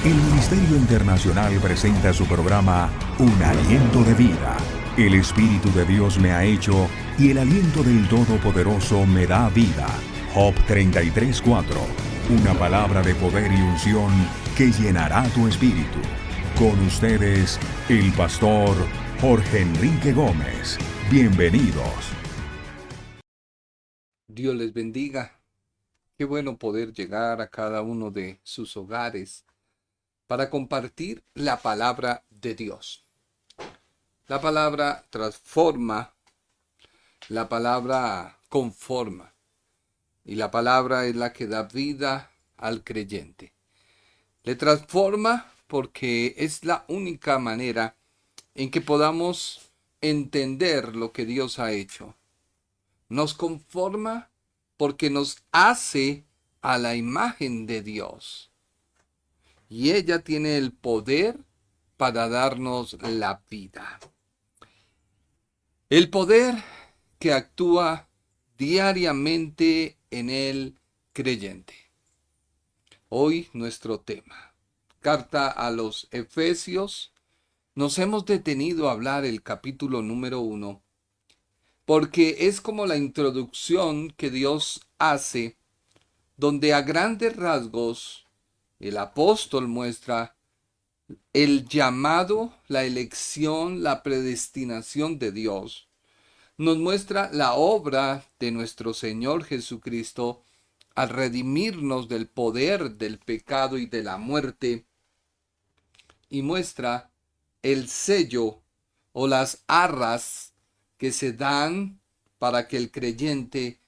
El Ministerio Internacional presenta su programa Un Aliento de Vida. El Espíritu de Dios me ha hecho y el aliento del Todopoderoso me da vida. Job 33:4. Una palabra de poder y unción que llenará tu espíritu. Con ustedes, el pastor Jorge Enrique Gómez. Bienvenidos. Dios les bendiga. Qué bueno poder llegar a cada uno de sus hogares para compartir la palabra de Dios. La palabra transforma, la palabra conforma, y la palabra es la que da vida al creyente. Le transforma porque es la única manera en que podamos entender lo que Dios ha hecho. Nos conforma porque nos hace a la imagen de Dios. Y ella tiene el poder para darnos la vida. El poder que actúa diariamente en el creyente. Hoy nuestro tema. Carta a los Efesios. Nos hemos detenido a hablar el capítulo número 1. Porque es como la introducción que Dios hace, donde a grandes rasgos el apóstol muestra el llamado, la elección, la predestinación de Dios. Nos muestra la obra de nuestro Señor Jesucristo al redimirnos del poder del pecado y de la muerte. Y muestra el sello o las arras que se dan para que el creyente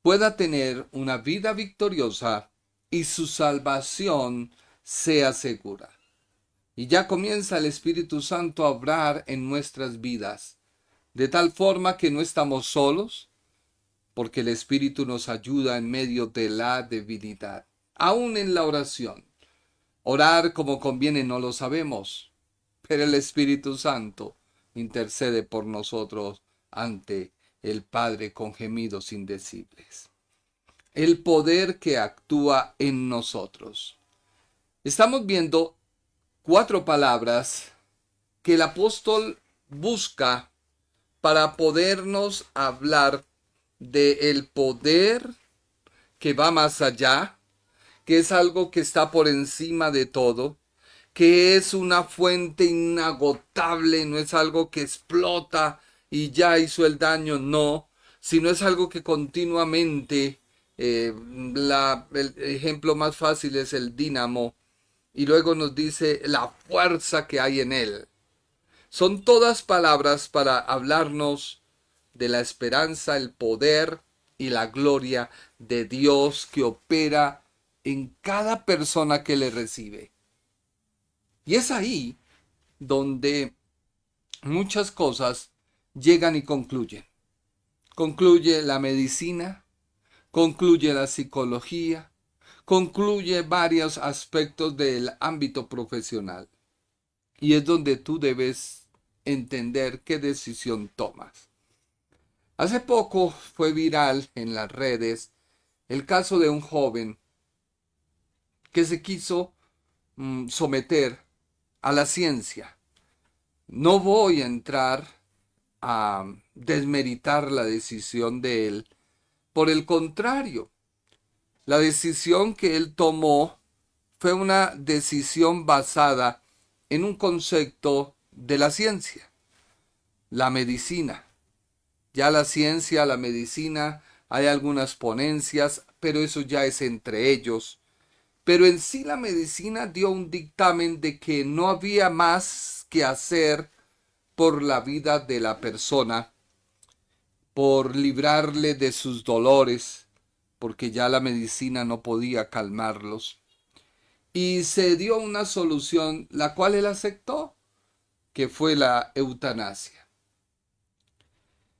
pueda tener una vida victoriosa y su salvación sea segura. Y ya comienza el Espíritu Santo a obrar en nuestras vidas, de tal forma que no estamos solos, porque el Espíritu nos ayuda en medio de la debilidad, aún en la oración. Orar como conviene no lo sabemos, pero el Espíritu Santo intercede por nosotros ante el Padre con gemidos indecibles. El poder que actúa en nosotros. Estamos viendo 4 palabras que el apóstol busca para podernos hablar del poder que va más allá, que es algo que está por encima de todo, que es una fuente inagotable, no es algo que explota y ya hizo el daño, no, sino es algo que continuamente, el ejemplo más fácil es el dínamo, y luego nos dice la fuerza que hay en él. Son todas palabras para hablarnos de la esperanza, el poder y la gloria de Dios que opera en cada persona que le recibe. Y es ahí donde muchas cosas llegan y concluyen. Concluye la medicina, concluye la psicología, concluye varios aspectos del ámbito profesional. Y es donde tú debes entender qué decisión tomas. Hace poco fue viral en las redes el caso de un joven que se quiso someter a la ciencia. No voy a entrar a desmeritar la decisión de él. Por el contrario, la decisión que él tomó fue una decisión basada en un concepto de la ciencia, la medicina. Ya la ciencia, la medicina, hay algunas ponencias, pero eso ya es entre ellos. Pero en sí la medicina dio un dictamen de que no había más que hacer por la vida de la persona, por librarle de sus dolores, porque ya la medicina no podía calmarlos. Y se dio una solución, la cual él aceptó, que fue la eutanasia.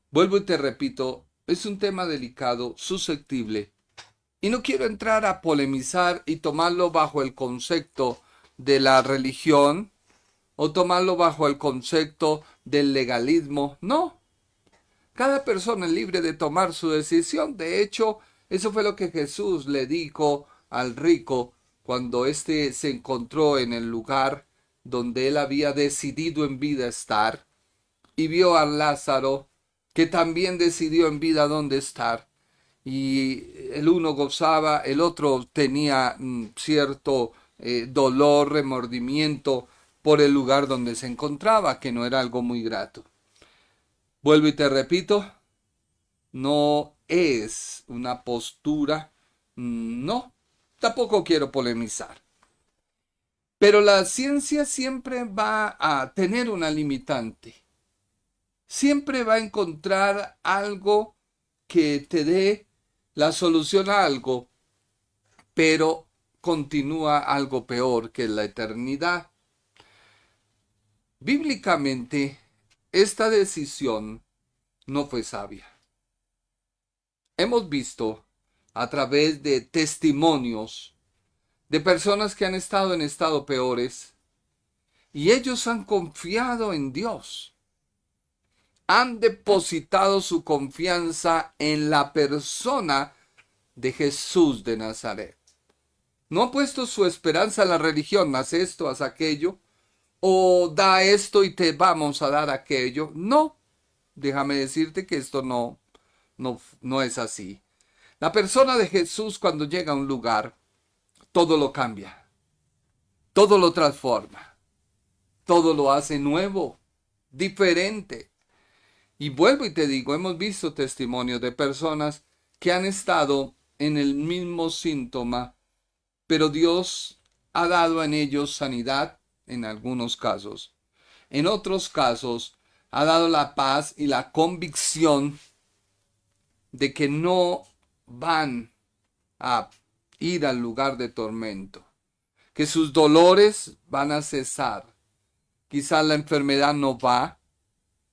Vuelvo y te repito, es un tema delicado, susceptible, y no quiero entrar a polemizar y tomarlo bajo el concepto de la religión o tomarlo bajo el concepto del legalismo. No, cada persona es libre de tomar su decisión. De hecho, eso fue lo que Jesús le dijo al rico cuando éste se encontró en el lugar donde él había decidido en vida estar, y vio a Lázaro, que también decidió en vida dónde estar, y el uno gozaba, el otro tenía cierto dolor, remordimiento por el lugar donde se encontraba, que no era algo muy grato. Vuelvo y te repito, no es una postura, no, tampoco quiero polemizar. Pero la ciencia siempre va a tener una limitante. Siempre va a encontrar algo que te dé la solución a algo, pero continúa algo peor que la eternidad. Bíblicamente, esta decisión no fue sabia. Hemos visto a través de testimonios de personas que han estado en estado peores y ellos han confiado en Dios. Han depositado su confianza en la persona de Jesús de Nazaret. No han puesto su esperanza en la religión, haz esto, haz aquello, o da esto y te vamos a dar aquello. No, déjame decirte que esto no es así. La persona de Jesús cuando llega a un lugar, todo lo cambia, todo lo transforma, todo lo hace nuevo, diferente. Y vuelvo y te digo, hemos visto testimonios de personas que han estado en el mismo síntoma, pero Dios ha dado en ellos sanidad en algunos casos. En otros casos ha dado la paz y la convicción de que no van a ir al lugar de tormento, que sus dolores van a cesar. Quizás la enfermedad no va.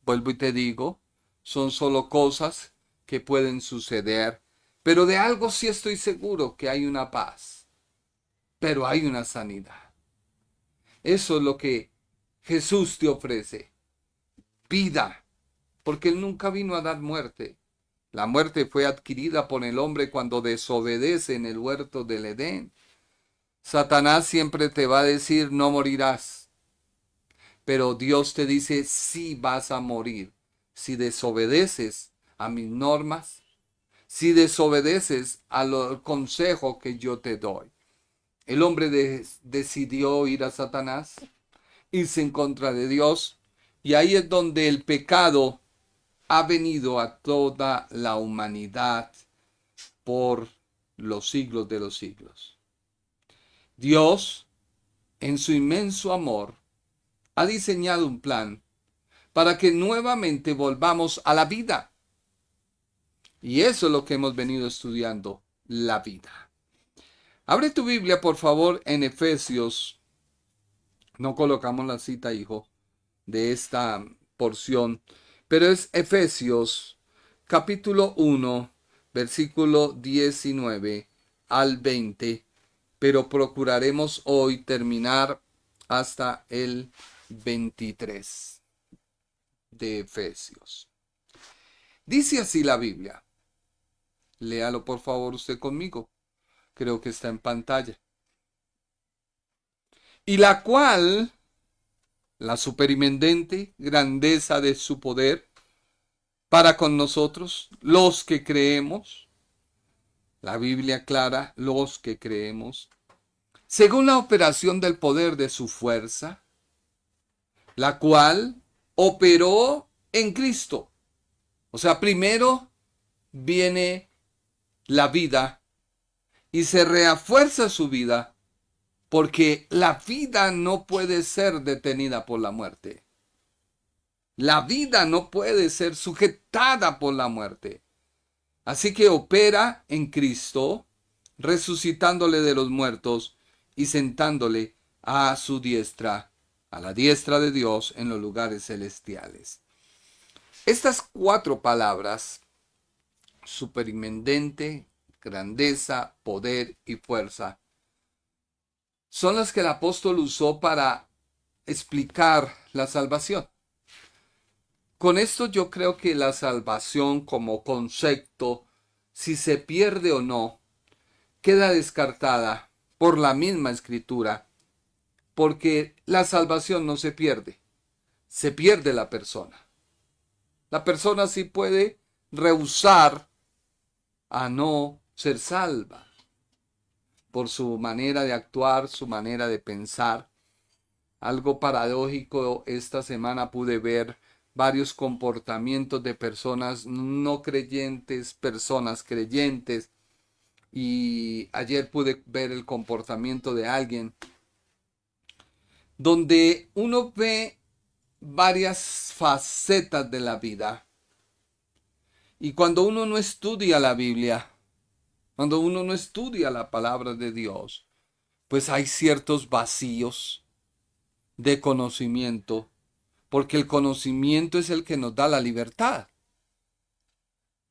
Vuelvo y te digo, son solo cosas que pueden suceder, pero de algo sí estoy seguro, que hay una paz, pero hay una sanidad. Eso es lo que Jesús te ofrece, vida, porque Él nunca vino a dar muerte. La muerte fue adquirida por el hombre cuando desobedece en el huerto del Edén. Satanás siempre te va a decir, no morirás. Pero Dios te dice, sí vas a morir si desobedeces a mis normas, si desobedeces al consejo que yo te doy. El hombre decidió ir a Satanás, irse en contra de Dios, y ahí es donde el pecado ha venido a toda la humanidad por los siglos de los siglos. Dios, en su inmenso amor, ha diseñado un plan para que nuevamente volvamos a la vida. Y eso es lo que hemos venido estudiando, la vida. Abre tu Biblia, por favor, en Efesios. No colocamos la cita, hijo, de esta porción, pero es Efesios, capítulo 1, versículo 19 al 20, pero procuraremos hoy terminar hasta el 23 de Efesios. Dice así la Biblia. Léalo por favor usted conmigo. Creo que está en pantalla. Y la cual, la superintendente grandeza de su poder para con nosotros, los que creemos, la Biblia aclara, los que creemos, según la operación del poder de su fuerza, la cual operó en Cristo. O sea, primero viene la vida y se refuerza su vida, porque la vida no puede ser detenida por la muerte. La vida no puede ser sujetada por la muerte. Así que opera en Cristo, resucitándole de los muertos y sentándole a su diestra, a la diestra de Dios en los lugares celestiales. Estas 4 palabras, superintendente, grandeza, poder y fuerza, son las que el apóstol usó para explicar la salvación. Con esto yo creo que la salvación como concepto, si se pierde o no, queda descartada por la misma escritura, porque la salvación no se pierde la persona. La persona sí puede rehusar a no ser salva por su manera de actuar, su manera de pensar. Algo paradójico, esta semana pude ver varios comportamientos de personas no creyentes, personas creyentes, y ayer pude ver el comportamiento de alguien donde uno ve varias facetas de la vida. Y cuando uno no estudia la Biblia, cuando uno no estudia la palabra de Dios, pues hay ciertos vacíos de conocimiento, porque el conocimiento es el que nos da la libertad.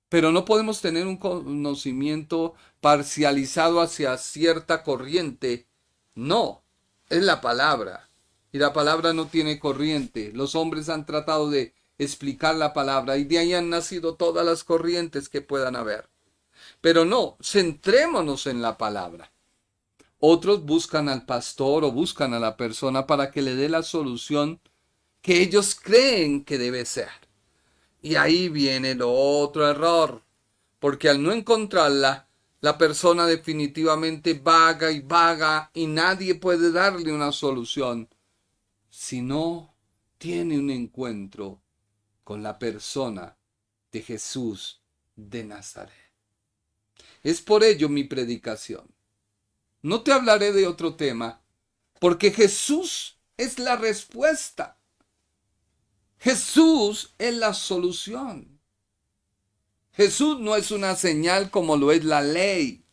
Pero no podemos tener un conocimiento parcializado hacia cierta corriente. No, es la palabra. Y la palabra no tiene corriente. Los hombres han tratado de explicar la palabra y de ahí han nacido todas las corrientes que puedan haber. Pero no, centrémonos en la palabra. Otros buscan al pastor o buscan a la persona para que le dé la solución que ellos creen que debe ser. Y ahí viene el otro error, porque al no encontrarla, la persona definitivamente vaga y nadie puede darle una solución si no tiene un encuentro con la persona de Jesús de Nazaret. Es por ello mi predicación. No te hablaré de otro tema, porque Jesús es la respuesta. Jesús es la solución. Jesús no es una señal como lo es la ley.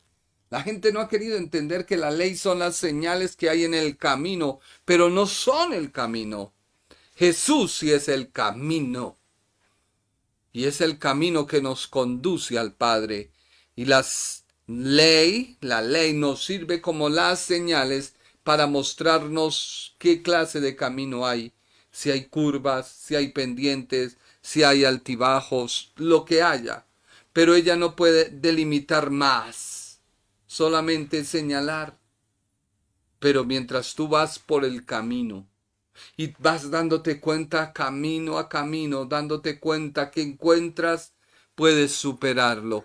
La gente no ha querido entender que la ley son las señales que hay en el camino, pero no son el camino. Jesús sí es el camino. Y es el camino que nos conduce al Padre. Y la ley nos sirve como las señales para mostrarnos qué clase de camino hay. Si hay curvas, si hay pendientes, si hay altibajos, lo que haya. Pero ella no puede delimitar más, solamente señalar. Pero mientras tú vas por el camino y vas dándote cuenta camino a camino, dándote cuenta que encuentras, puedes superarlo.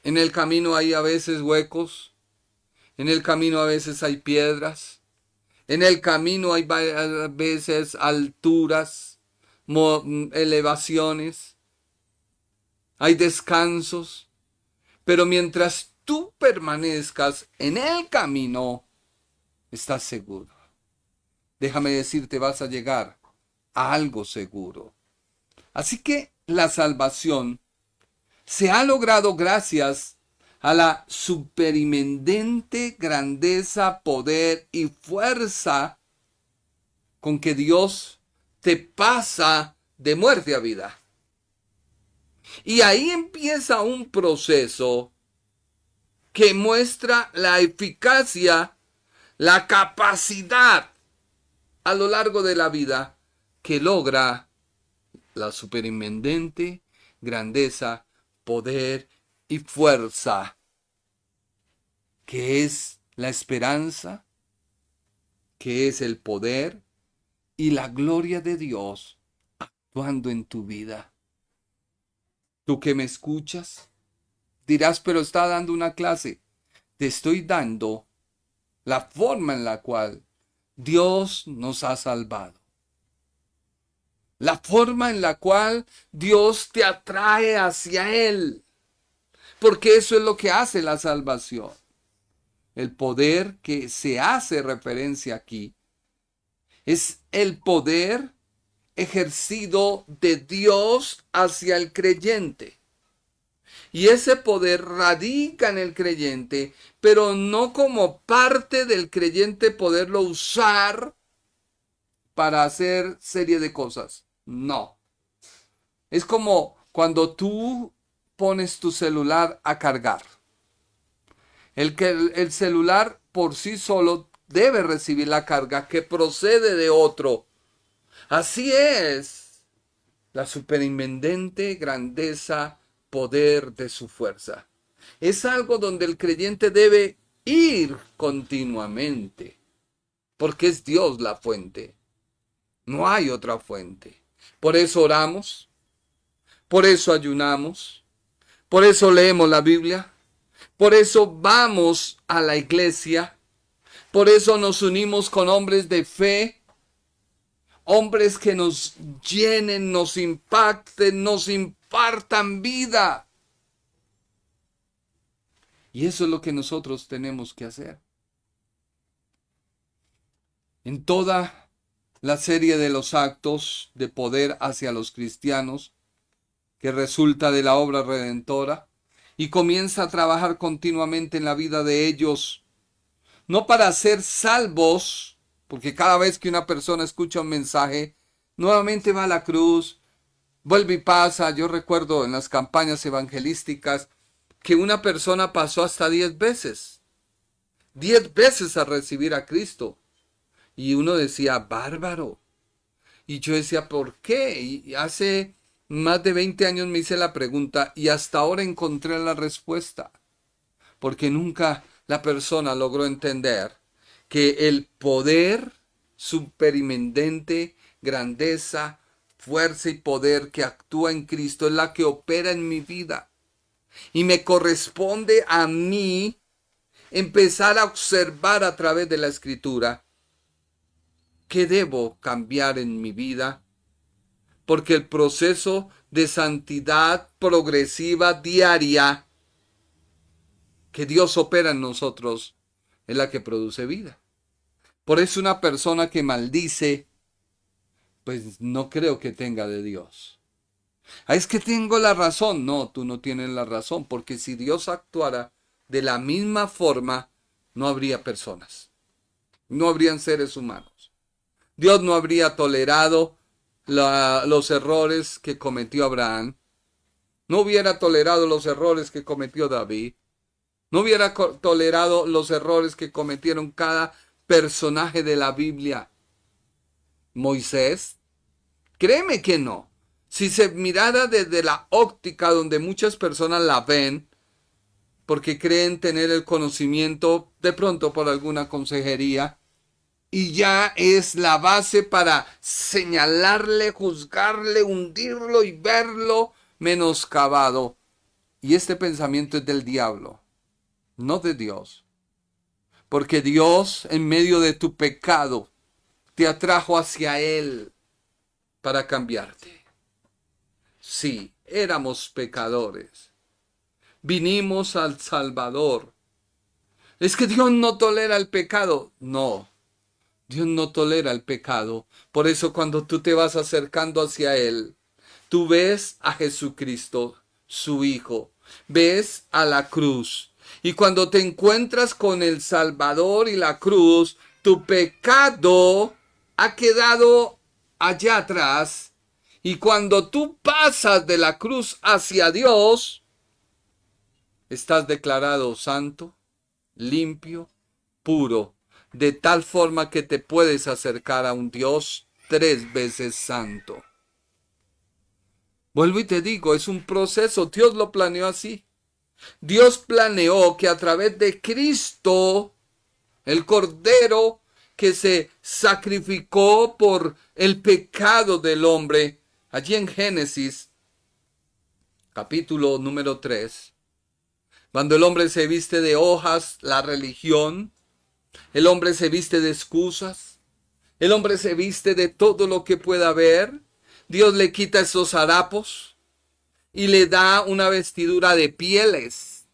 En el camino hay a veces huecos, en el camino a veces hay piedras, en el camino hay a veces alturas, elevaciones, hay descansos, pero mientras tú permanezcas en el camino, estás seguro. Déjame decirte, vas a llegar a algo seguro. Así que la salvación se ha logrado gracias a la superinminente grandeza, poder y fuerza con que Dios te pasa de muerte a vida. Y ahí empieza un proceso que muestra la eficacia, la capacidad a lo largo de la vida que logra la superinminente grandeza, poder y fuerza, que es la esperanza, que es el poder y la gloria de Dios actuando en tu vida. Tú que me escuchas, dirás, pero está dando una clase. Te estoy dando la forma en la cual Dios nos ha salvado. La forma en la cual Dios te atrae hacia Él. Porque eso es lo que hace la salvación. El poder que se hace referencia aquí es el poder ejercido de Dios hacia el creyente. Y ese poder radica en el creyente, pero no como parte del creyente poderlo usar para hacer serie de cosas. No. Es como cuando tú pones tu celular a cargar. El celular por sí solo debe recibir la carga que procede de otro. Así es la superinminente grandeza, poder de su fuerza. Es algo donde el creyente debe ir continuamente, porque es Dios la fuente. No hay otra fuente. Por eso oramos, por eso ayunamos, por eso leemos la Biblia, por eso vamos a la iglesia, por eso nos unimos con hombres de fe, hombres que nos llenen, nos impacten, nos impartan vida. Y eso es lo que nosotros tenemos que hacer. En toda la serie de los actos de poder hacia los cristianos, que resulta de la obra redentora, y comienza a trabajar continuamente en la vida de ellos, no para ser salvos, porque cada vez que una persona escucha un mensaje, nuevamente va a la cruz, vuelve y pasa. Yo recuerdo en las campañas evangelísticas que una persona pasó hasta 10 veces a recibir a Cristo. Y uno decía, bárbaro. Y yo decía, ¿por qué? Y hace más de 20 años me hice la pregunta y hasta ahora encontré la respuesta. Porque nunca la persona logró entender que el poder superinminente, grandeza, fuerza y poder que actúa en Cristo es la que opera en mi vida. Y me corresponde a mí empezar a observar a través de la Escritura qué debo cambiar en mi vida, porque el proceso de santidad progresiva diaria que Dios opera en nosotros es la que produce vida. Por eso una persona que maldice, pues no creo que tenga de Dios. Es que tengo la razón. No, tú no tienes la razón, porque si Dios actuara de la misma forma, no habría personas, no habrían seres humanos. Dios no habría tolerado los errores que cometió Abraham, no hubiera tolerado los errores que cometió David, no hubiera tolerado los errores que cometieron cada personaje de la Biblia. Moisés, créeme que no. Si se mirara desde la óptica donde muchas personas la ven, porque creen tener el conocimiento de pronto por alguna consejería, y ya es la base para señalarle, juzgarle, hundirlo y verlo menoscabado. Y este pensamiento es del diablo, no de Dios. Porque Dios, en medio de tu pecado, te atrajo hacia Él para cambiarte. Sí, éramos pecadores. Vinimos al Salvador. Es que Dios no tolera el pecado. No. Dios no tolera el pecado. Por eso cuando tú te vas acercando hacia Él, tú ves a Jesucristo, su Hijo. Ves a la cruz. Y cuando te encuentras con el Salvador y la cruz, tu pecado ha quedado allá atrás. Y cuando tú pasas de la cruz hacia Dios, estás declarado santo, limpio, puro, de tal forma que te puedes acercar a un Dios 3 veces santo. Vuelvo y te digo, es un proceso, Dios lo planeó así. Dios planeó que a través de Cristo, el Cordero que se sacrificó por el pecado del hombre, allí en Génesis, capítulo número 3, cuando el hombre se viste de hojas, la religión, el hombre se viste de excusas, el hombre se viste de todo lo que pueda haber, Dios le quita esos harapos y le da una vestidura de pieles.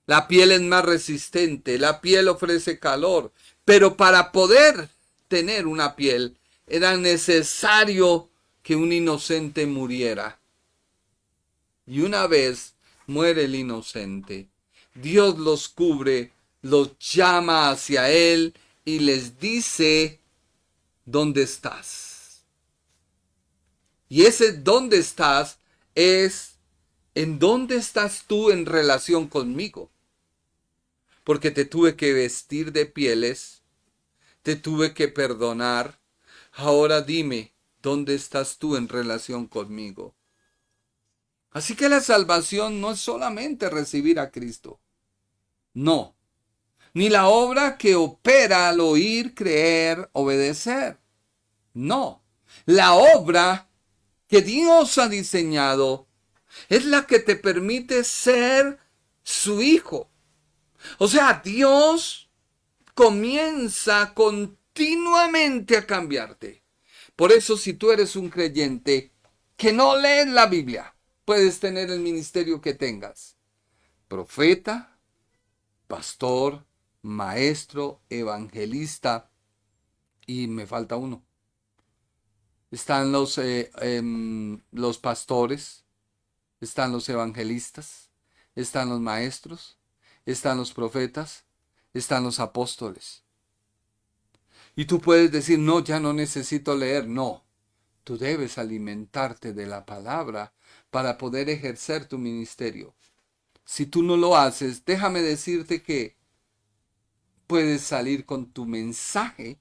La piel es más resistente, la piel ofrece calor, pero para poder tener una piel era necesario que un inocente muriera. Y una vez muere el inocente, Dios los cubre, los llama hacia Él y les dice, ¿dónde estás? Y ese ¿dónde estás? Es ¿en dónde estás tú en relación conmigo? Porque te tuve que vestir de pieles, te tuve que perdonar. Ahora dime, ¿dónde estás tú en relación conmigo? Así que la salvación no es solamente recibir a Cristo. No. ni la obra que opera al oír, creer, obedecer. No, la obra que Dios ha diseñado es la que te permite ser su hijo. O sea, Dios comienza continuamente a cambiarte. Por eso, si tú eres un creyente que no lees la Biblia, puedes tener el ministerio que tengas. Profeta, pastor, maestro, evangelista, y me falta uno. Están los pastores, están los evangelistas, están los maestros, están los profetas, están los apóstoles. Y tú puedes decir, no, ya no necesito leer. No, tú debes alimentarte de la palabra para poder ejercer tu ministerio. Si tú no lo haces, déjame decirte que puedes salir con tu mensaje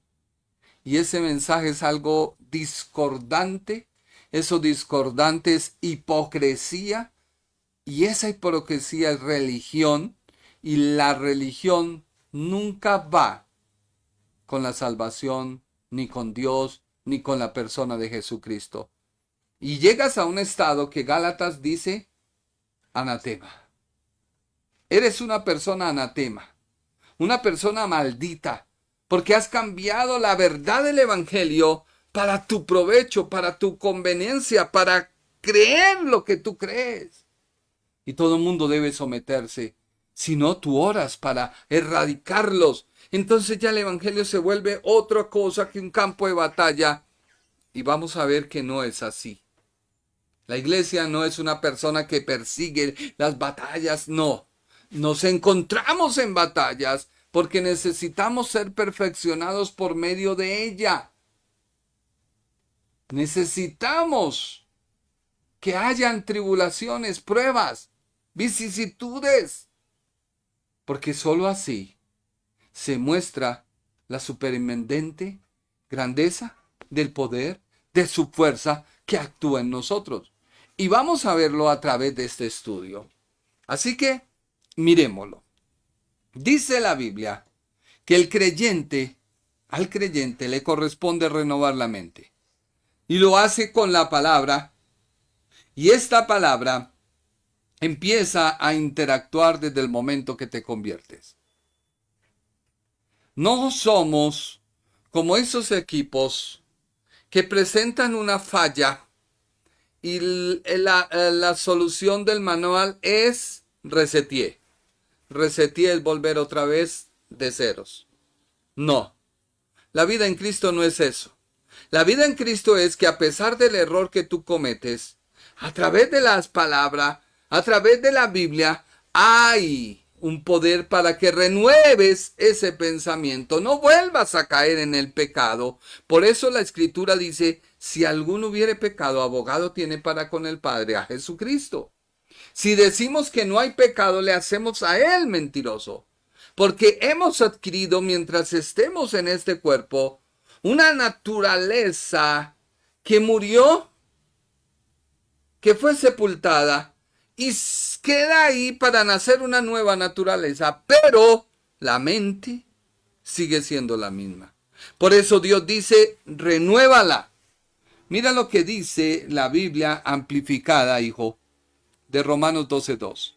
y ese mensaje es algo discordante. Eso discordante es hipocresía y esa hipocresía es religión y la religión nunca va con la salvación, ni con Dios, ni con la persona de Jesucristo. Y llegas a un estado que Gálatas dice anatema. Eres una persona anatema, una persona maldita, porque has cambiado la verdad del Evangelio para tu provecho, para tu conveniencia, para creer lo que tú crees. Y todo el mundo debe someterse. Si no, tú oras para erradicarlos. Entonces ya el Evangelio se vuelve otra cosa que un campo de batalla. Y vamos a ver que no es así. La iglesia no es una persona que persigue las batallas, no. Nos encontramos en batallas porque necesitamos ser perfeccionados por medio de ella. Necesitamos que hayan tribulaciones, pruebas, vicisitudes, porque sólo así se muestra la superintendente grandeza del poder, de su fuerza que actúa en nosotros. Y vamos a verlo a través de este estudio. Así que miremoslo. Dice la Biblia que al creyente le corresponde renovar la mente. Y lo hace con la palabra. Y esta palabra empieza a interactuar desde el momento que te conviertes. No somos como esos equipos que presentan una falla y la solución del manual es resetear. Resetear es volver otra vez de ceros. No, la vida en Cristo no es eso. La vida en Cristo es que a pesar del error que tú cometes, a través de las palabras, a través de la Biblia, hay un poder para que renueves ese pensamiento, no vuelvas a caer en el pecado. Por eso la Escritura dice, si alguno hubiere pecado, abogado tiene para con el Padre, a Jesucristo. Si decimos que no hay pecado, le hacemos a él mentiroso, porque hemos adquirido mientras estemos en este cuerpo una naturaleza que murió, que fue sepultada, y queda ahí para nacer una nueva naturaleza, pero la mente sigue siendo la misma. Por eso Dios dice, renuévala. Mira lo que dice la Biblia amplificada, hijo, de Romanos 12:2.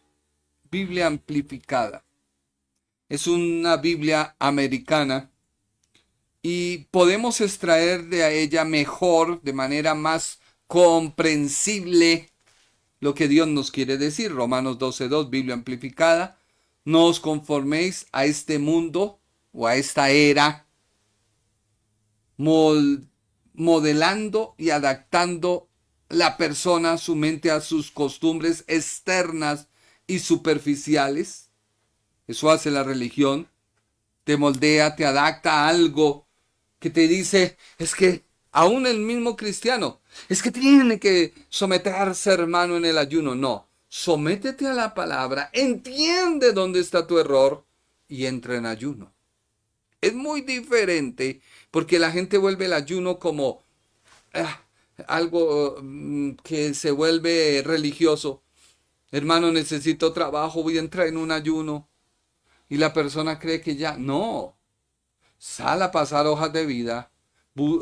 Biblia amplificada. Es una Biblia americana y podemos extraer de ella mejor, de manera más comprensible, lo que Dios nos quiere decir. Romanos 12:2, Biblia amplificada. No os conforméis a este mundo o a esta era, modelando y adaptando la persona, su mente a sus costumbres externas y superficiales. Eso hace la religión. Te moldea, te adapta a algo que te dice, es que aún el mismo cristiano, es que tiene que someterse, hermano, en el ayuno. No, sométete a la palabra, entiende dónde está tu error y entra en ayuno. Es muy diferente porque la gente vuelve el ayuno como algo que se vuelve religioso. Hermano, necesito trabajo, voy a entrar en un ayuno. y la persona cree que ya no. Sal a pasar hojas de vida,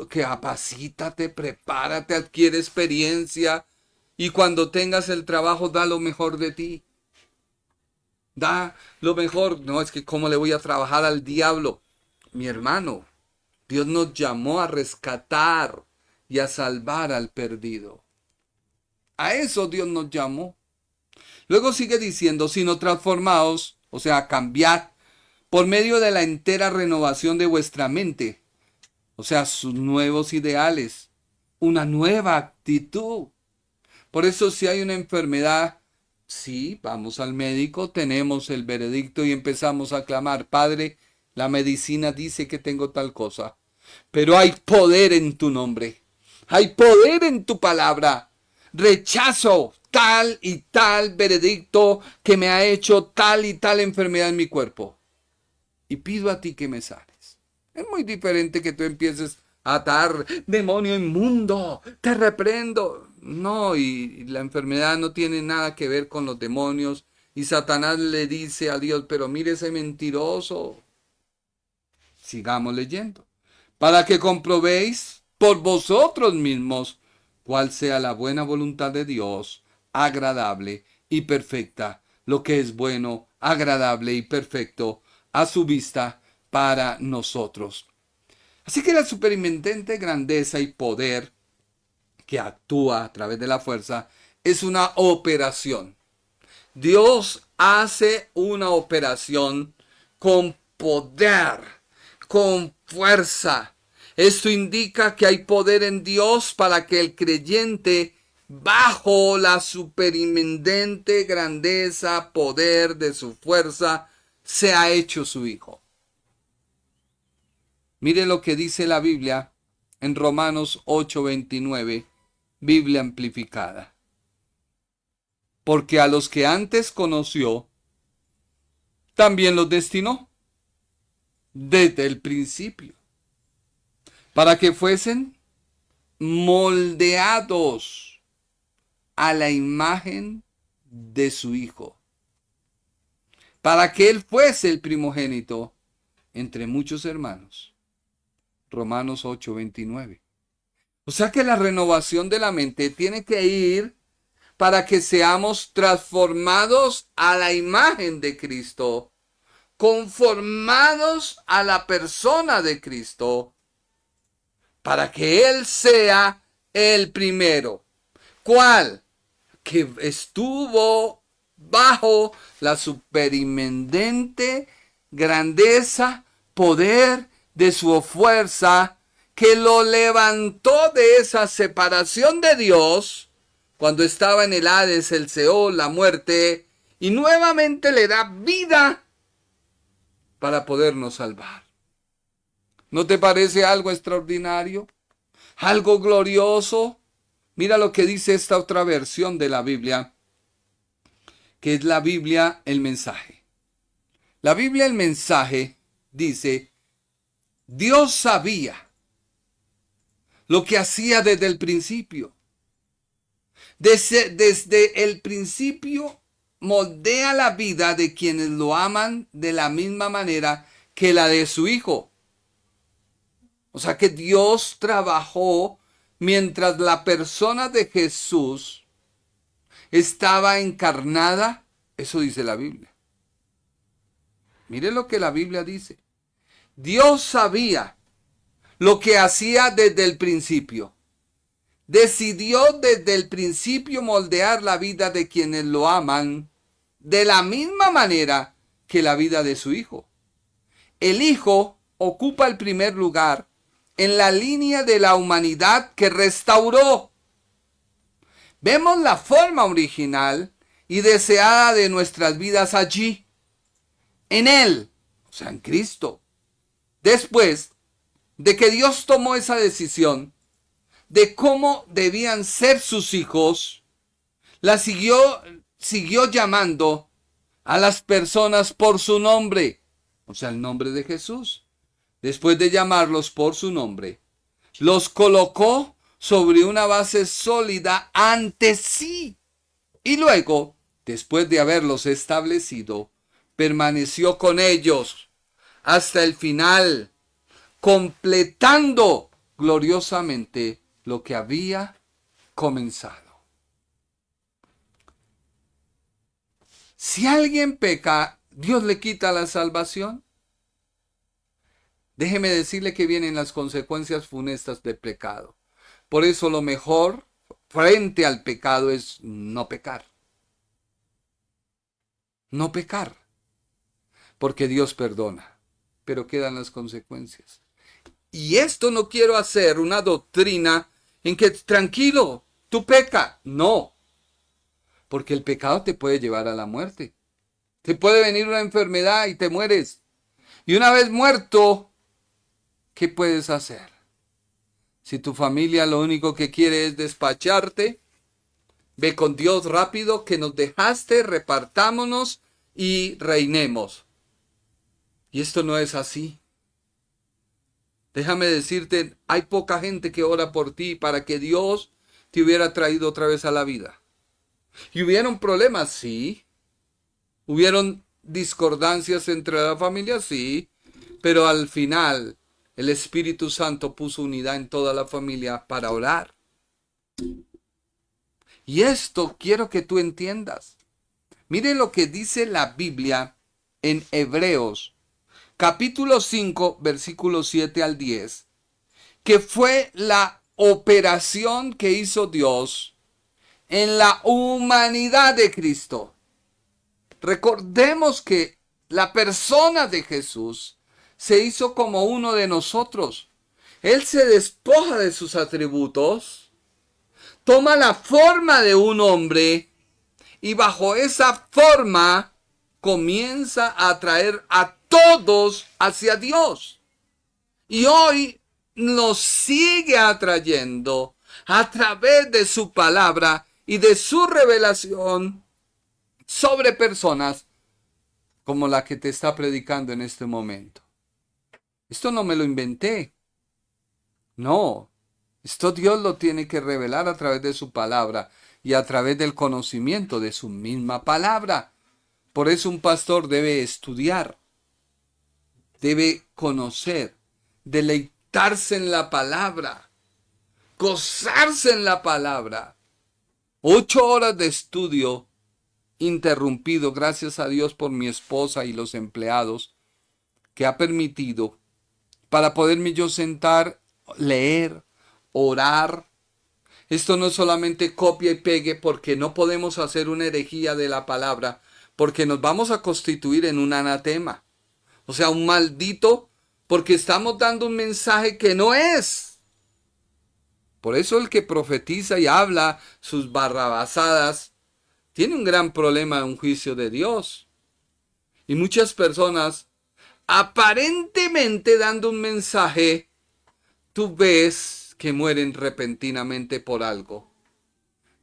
capacítate, prepárate, adquiere experiencia y cuando tengas el trabajo da lo mejor de ti. Da lo mejor. No, es que ¿cómo le voy a trabajar al diablo? Mi hermano, Dios nos llamó a rescatar y a salvar al perdido. A eso Dios nos llamó. Luego sigue diciendo, sino transformaos, o sea, cambiad por medio de la entera renovación de vuestra mente, o sea, sus nuevos ideales, una nueva actitud. Por eso si hay una enfermedad, sí, vamos al médico, tenemos el veredicto y empezamos a clamar, Padre, la medicina dice que tengo tal cosa, pero hay poder en tu nombre, hay poder en tu palabra. Rechazo tal y tal veredicto que me ha hecho tal y tal enfermedad en mi cuerpo. Y pido a ti que me sanes. Es muy diferente que tú empieces a atar, demonio inmundo, te reprendo. No, y la enfermedad no tiene nada que ver con los demonios. Y Satanás le dice a Dios, pero mire ese mentiroso. Sigamos leyendo. Para que comprobéis por vosotros mismos cuál sea la buena voluntad de Dios, agradable y perfecta, lo que es bueno, agradable y perfecto a su vista para nosotros. Así que la superintendente grandeza y poder que actúa a través de la fuerza es una operación. Dios hace una operación con poder, con fuerza. Esto indica que hay poder en Dios para que el creyente, bajo la superintendente grandeza, poder de su fuerza, sea hecho su hijo. Mire lo que dice la Biblia en Romanos 8:29, Biblia amplificada. Porque a los que antes conoció, también los destinó desde el principio, para que fuesen moldeados a la imagen de su Hijo, para que Él fuese el primogénito entre muchos hermanos. Romanos 8:29. O sea que la renovación de la mente tiene que ir para que seamos transformados a la imagen de Cristo, conformados a la persona de Cristo, para que Él sea el primero. ¿Cuál? Que estuvo bajo la superintendente grandeza, poder de su fuerza, que lo levantó de esa separación de Dios, cuando estaba en el Hades, el Seol, la muerte, y nuevamente le da vida para podernos salvar. ¿No te parece algo extraordinario? ¿Algo glorioso? Mira lo que dice esta otra versión de la Biblia, que es la Biblia El Mensaje. La Biblia El Mensaje dice, Dios sabía lo que hacía desde el principio. Desde el principio moldea la vida de quienes lo aman de la misma manera que la de su Hijo. O sea que Dios trabajó mientras la persona de Jesús estaba encarnada. Eso dice la Biblia. Mire lo que la Biblia dice. Dios sabía lo que hacía desde el principio. Decidió desde el principio moldear la vida de quienes lo aman de la misma manera que la vida de su Hijo. El Hijo ocupa el primer lugar en la línea de la humanidad que restauró. Vemos la forma original y deseada de nuestras vidas allí, en Él, o sea, en Cristo. Después de que Dios tomó esa decisión de cómo debían ser sus hijos, siguió llamando a las personas por su nombre, o sea, el nombre de Jesús. Después de llamarlos por su nombre, los colocó sobre una base sólida ante sí. Y luego, después de haberlos establecido, permaneció con ellos hasta el final, completando gloriosamente lo que había comenzado. Si alguien peca, ¿Dios le quita la salvación? Déjeme decirle que vienen las consecuencias funestas del pecado. Por eso lo mejor frente al pecado es no pecar. No pecar. Porque Dios perdona, pero quedan las consecuencias. Y esto no quiero hacer una doctrina en que tranquilo, tú peca. No. Porque el pecado te puede llevar a la muerte. Te puede venir una enfermedad y te mueres. Y una vez muerto, ¿qué puedes hacer? Si tu familia lo único que quiere es despacharte, ve con Dios rápido que nos dejaste, repartámonos y reinemos. Y esto no es así. Déjame decirte, hay poca gente que ora por ti para que Dios te hubiera traído otra vez a la vida. Y hubieron problemas, sí. Hubieron discordancias entre la familia, sí. Pero al final, el Espíritu Santo puso unidad en toda la familia para orar. Y esto quiero que tú entiendas. Mire lo que dice la Biblia en Hebreos, capítulo 5, versículos 7 al 10, que fue la operación que hizo Dios en la humanidad de Cristo. Recordemos que la persona de Jesús se hizo como uno de nosotros. Él se despoja de sus atributos, toma la forma de un hombre y bajo esa forma comienza a atraer a todos hacia Dios. Y hoy nos sigue atrayendo a través de su palabra y de su revelación sobre personas como la que te está predicando en este momento. Esto no me lo inventé. No, esto Dios lo tiene que revelar a través de su palabra y a través del conocimiento de su misma palabra. Por eso un pastor debe estudiar, debe conocer, deleitarse en la palabra, gozarse en la palabra. 8 horas de estudio interrumpido, gracias a Dios por mi esposa y los empleados, que ha permitido para poderme yo sentar, leer, orar. Esto no es solamente copia y pegue, porque no podemos hacer una herejía de la palabra, porque nos vamos a constituir en un anatema. O sea, un maldito, porque estamos dando un mensaje que no es. Por eso el que profetiza y habla sus barrabasadas tiene un gran problema en un juicio de Dios. Y muchas personas, aparentemente dando un mensaje, tú ves que mueren repentinamente por algo.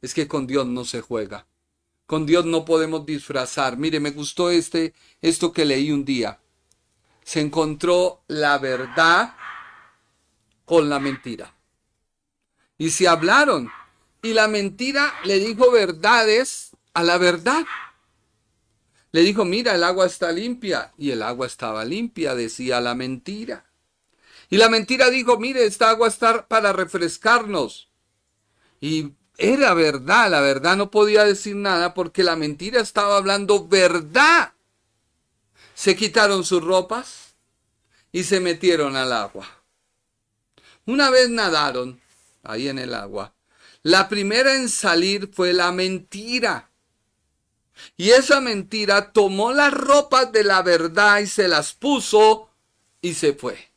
Es que con Dios no se juega. Con Dios no podemos disfrazar. Mire, me gustó esto que leí un día. Se encontró la verdad con la mentira. Y se hablaron. Y la mentira le dijo verdades a la verdad. Le dijo, mira, el agua está limpia. Y el agua estaba limpia, decía la mentira. Y la mentira dijo, mire, esta agua está para refrescarnos. Y era verdad, la verdad no podía decir nada porque la mentira estaba hablando verdad. Se quitaron sus ropas y se metieron al agua. Una vez nadaron ahí en el agua. La primera en salir fue la mentira. Y esa mentira tomó las ropas de la verdad y se las puso y se fue.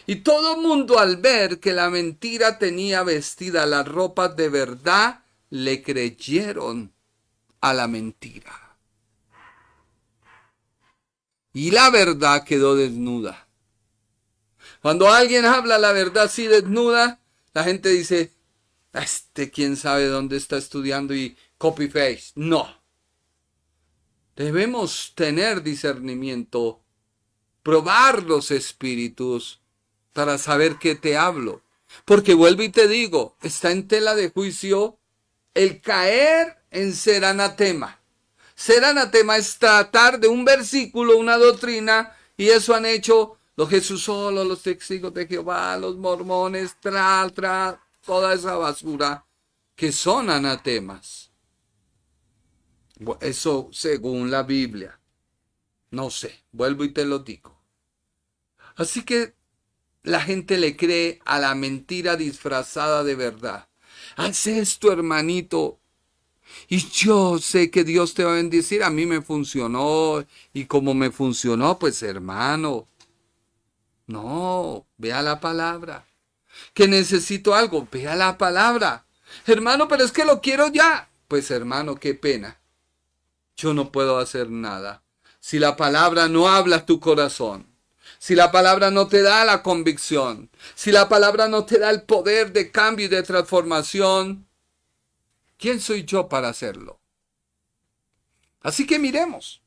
Y todo el mundo, al ver que la mentira tenía vestida las ropas de verdad, le creyeron a la mentira. Y la verdad quedó desnuda. Cuando alguien habla la verdad así desnuda, la gente dice, quién sabe dónde está estudiando y copy-paste. No. Debemos tener discernimiento, probar los espíritus para saber qué te hablo. Porque vuelvo y te digo, está en tela de juicio el caer en ser anatema. Ser anatema es tratar de un versículo, una doctrina, y eso han hecho los Jesús solos, los testigos de Jehová, los mormones, toda esa basura, que son anatemas. Eso según la Biblia. No sé, vuelvo y te lo digo. Así que la gente le cree a la mentira disfrazada de verdad. Haz esto, hermanito, y yo sé que Dios te va a bendecir. A mí me funcionó, y como me funcionó, pues hermano, no, vea la palabra. Que necesito algo, vea la palabra. Hermano, pero es que lo quiero ya. Pues hermano, qué pena. Yo no puedo hacer nada. Si la palabra no habla a tu corazón, si la palabra no te da la convicción, si la palabra no te da el poder de cambio y de transformación, ¿quién soy yo para hacerlo? Así que miremos.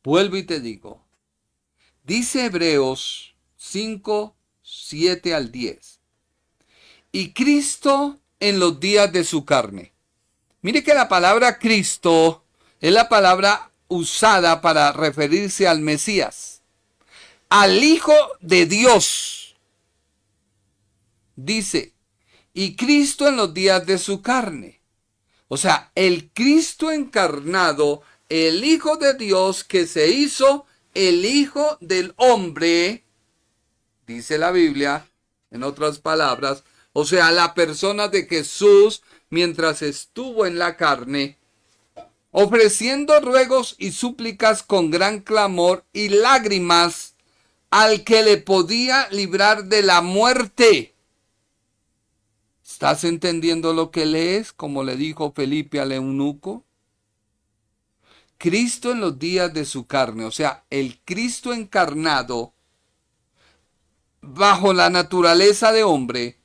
Vuelvo y te digo. Dice Hebreos 5, 7 al 10. Y Cristo en los días de su carne. Mire que la palabra Cristo es la palabra usada para referirse al Mesías, al Hijo de Dios. Dice, y Cristo en los días de su carne. O sea, el Cristo encarnado, el Hijo de Dios que se hizo el Hijo del hombre, dice la Biblia, en otras palabras, o sea, la persona de Jesús mientras estuvo en la carne, ofreciendo ruegos y súplicas con gran clamor y lágrimas al que le podía librar de la muerte. ¿Estás entendiendo lo que lees? Como le dijo Felipe al eunuco. Cristo en los días de su carne, o sea, el Cristo encarnado bajo la naturaleza de hombre,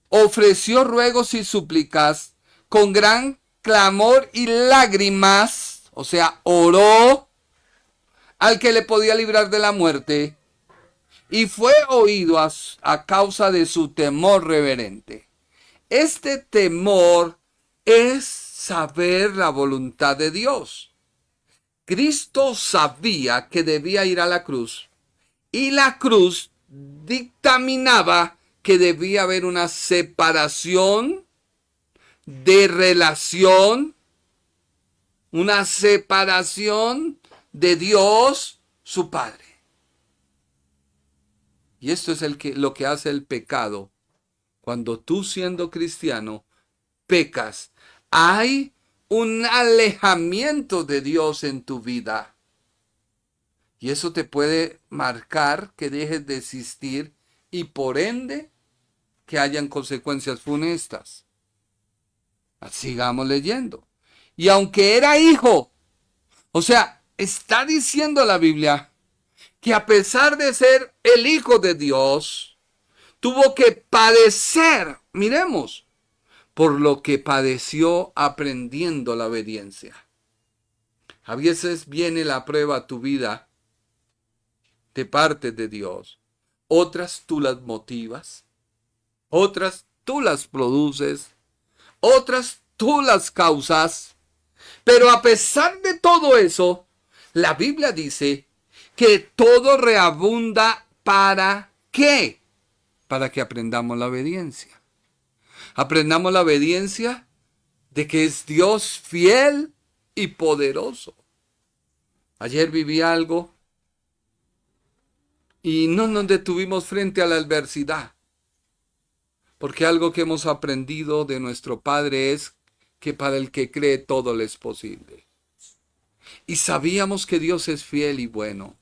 ofreció ruegos y súplicas con gran clamor y lágrimas, o sea, oró al que le podía librar de la muerte, y fue oído a causa de su temor reverente. Este temor es saber la voluntad de Dios. Cristo sabía que debía ir a la cruz, y la cruz dictaminaba que debía haber una separación de relación, una separación de Dios, su Padre. Y esto es lo que hace el pecado. Cuando tú, siendo cristiano, pecas, hay un alejamiento de Dios en tu vida. Y eso te puede marcar que dejes de existir y por ende que hayan consecuencias funestas. Sigamos leyendo. Y aunque era hijo, o sea, está diciendo la Biblia que a pesar de ser el Hijo de Dios, tuvo que padecer, miremos, por lo que padeció aprendiendo la obediencia. A veces viene la prueba a tu vida de parte de Dios. Otras tú las motivas, otras tú las produces, otras tú las causas. Pero a pesar de todo eso, la Biblia dice que todo reabunda ¿para qué? Para que aprendamos la obediencia. Aprendamos la obediencia de que es Dios fiel y poderoso. Ayer viví algo y no nos detuvimos frente a la adversidad. Porque algo que hemos aprendido de nuestro Padre es que para el que cree todo le es posible. Y sabíamos que Dios es fiel y bueno.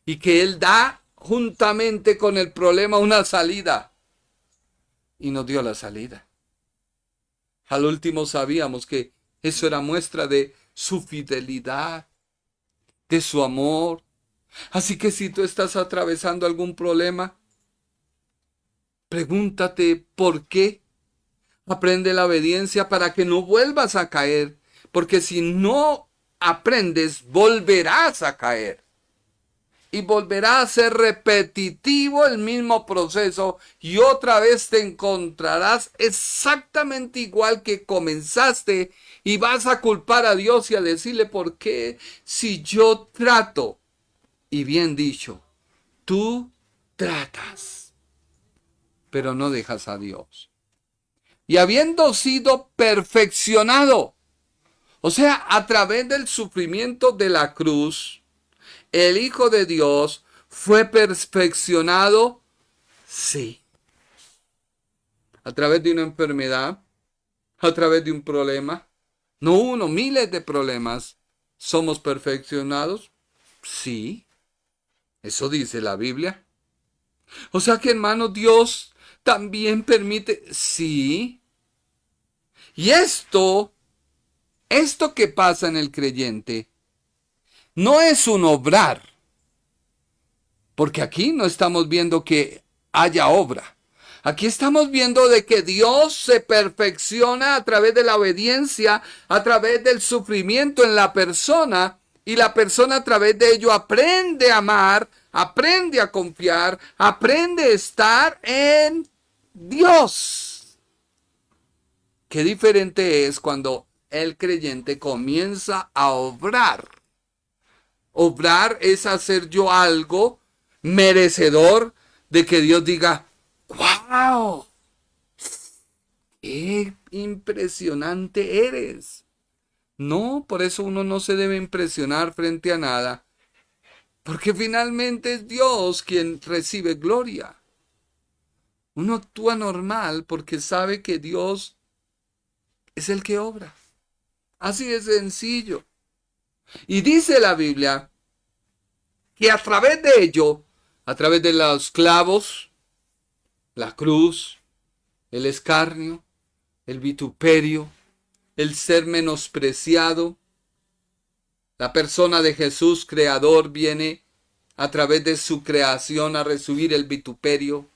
Y que Él da juntamente con el problema una salida. Y nos dio la salida. Al último sabíamos que eso era muestra de su fidelidad, de su amor. Así que si tú estás atravesando algún problema, pregúntate por qué. Aprende la obediencia para que no vuelvas a caer, porque si no aprendes, volverás a caer. y volverá a ser repetitivo el mismo proceso y otra vez te encontrarás exactamente igual que comenzaste y vas a culpar a Dios y a decirle ¿por qué? Si yo trato, y bien dicho, tú tratas, pero no dejas a Dios. Y habiendo sido perfeccionado, o sea, a través del sufrimiento de la cruz, el Hijo de Dios fue perfeccionado, sí. A través de una enfermedad, a través de un problema, no uno, miles de problemas. ¿Somos perfeccionados? Sí. Eso dice la Biblia. O sea que, hermano, Dios también permite, sí. Y esto que pasa en el creyente, no es un obrar, porque aquí no estamos viendo que haya obra. Aquí estamos viendo de que Dios se perfecciona a través de la obediencia, a través del sufrimiento en la persona, y la persona a través de ello aprende a amar, aprende a confiar, aprende a estar en Dios. Qué diferente es cuando el creyente comienza a obrar. Obrar es hacer yo algo merecedor de que Dios diga, ¡wow! ¡Qué impresionante eres! No, por eso uno no se debe impresionar frente a nada, porque finalmente es Dios quien recibe gloria. Uno actúa normal porque sabe que Dios es el que obra. Así de sencillo. Y dice la Biblia que a través de ello, a través de los clavos, la cruz, el escarnio, el vituperio, el ser menospreciado, la persona de Jesús, creador, viene a través de su creación a recibir el vituperio,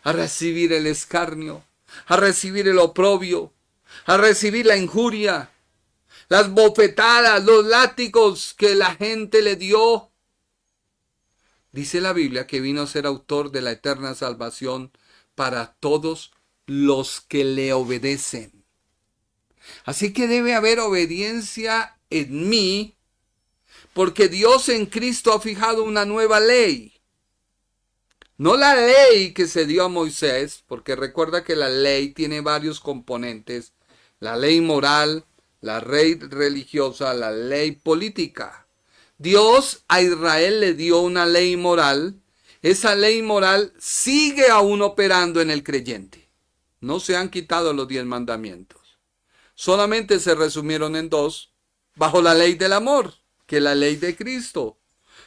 a recibir el escarnio, a recibir el oprobio, a recibir la injuria, las bofetadas, los látigos que la gente le dio. Dice la Biblia que vino a ser autor de la eterna salvación para todos los que le obedecen. Así que debe haber obediencia en mí, porque Dios en Cristo ha fijado una nueva ley. No la ley que se dio a Moisés, porque recuerda que la ley tiene varios componentes. La ley moral, la ley religiosa, la ley política. Dios a Israel le dio una ley moral. Esa ley moral sigue aún operando en el creyente. No se han quitado los 10 mandamientos. Solamente se resumieron en 2, bajo la ley del amor, que es la ley de Cristo.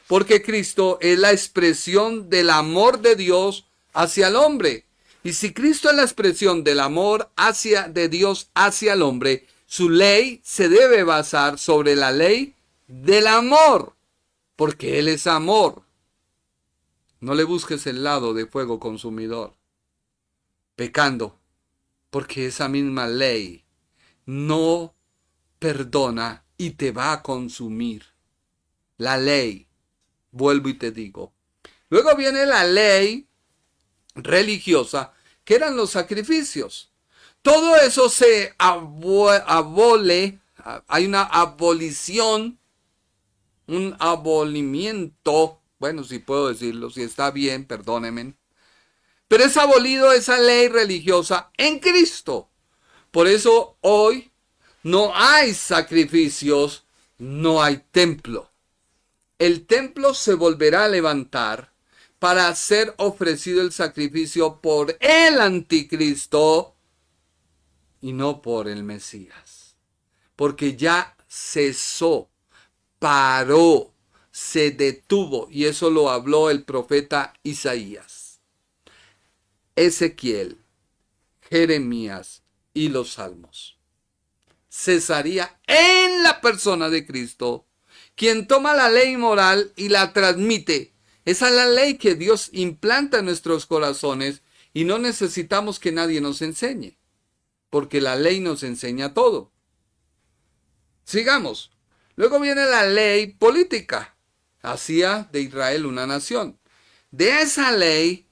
Porque Cristo es la expresión del amor de Dios hacia el hombre. Y si Cristo es la expresión del amor de Dios hacia el hombre, su ley se debe basar sobre la ley del amor, porque Él es amor. No le busques el lado de fuego consumidor, pecando, porque esa misma ley no perdona y te va a consumir. La ley, vuelvo y te digo. Luego viene la ley religiosa, que eran los sacrificios. Todo eso se abole, hay una abolición, un abolimiento, bueno, si puedo decirlo, si está bien, perdónenme. Pero es abolido esa ley religiosa en Cristo. Por eso hoy no hay sacrificios, no hay templo. El templo se volverá a levantar para ser ofrecido el sacrificio por el anticristo y no por el Mesías. Porque ya cesó, paró, se detuvo, y eso lo habló el profeta Isaías, Ezequiel, Jeremías y los Salmos. Cesaría en la persona de Cristo, quien toma la ley moral y la transmite. Esa es la ley que Dios implanta en nuestros corazones y no necesitamos que nadie nos enseñe, porque la ley nos enseña todo. Sigamos. Luego viene la ley política. hacía de Israel una nación. De esa ley,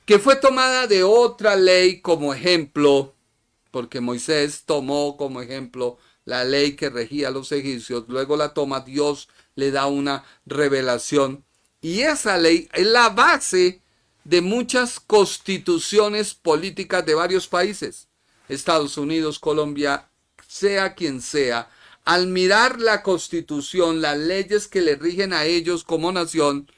que fue tomada de otra ley como ejemplo, porque Moisés tomó como ejemplo la ley que regía a los egipcios, luego la toma Dios, le da una revelación, y esa ley es la base de muchas constituciones políticas de varios países, Estados Unidos, Colombia, sea quien sea. Al mirar la constitución, las leyes que le rigen a ellos como nación,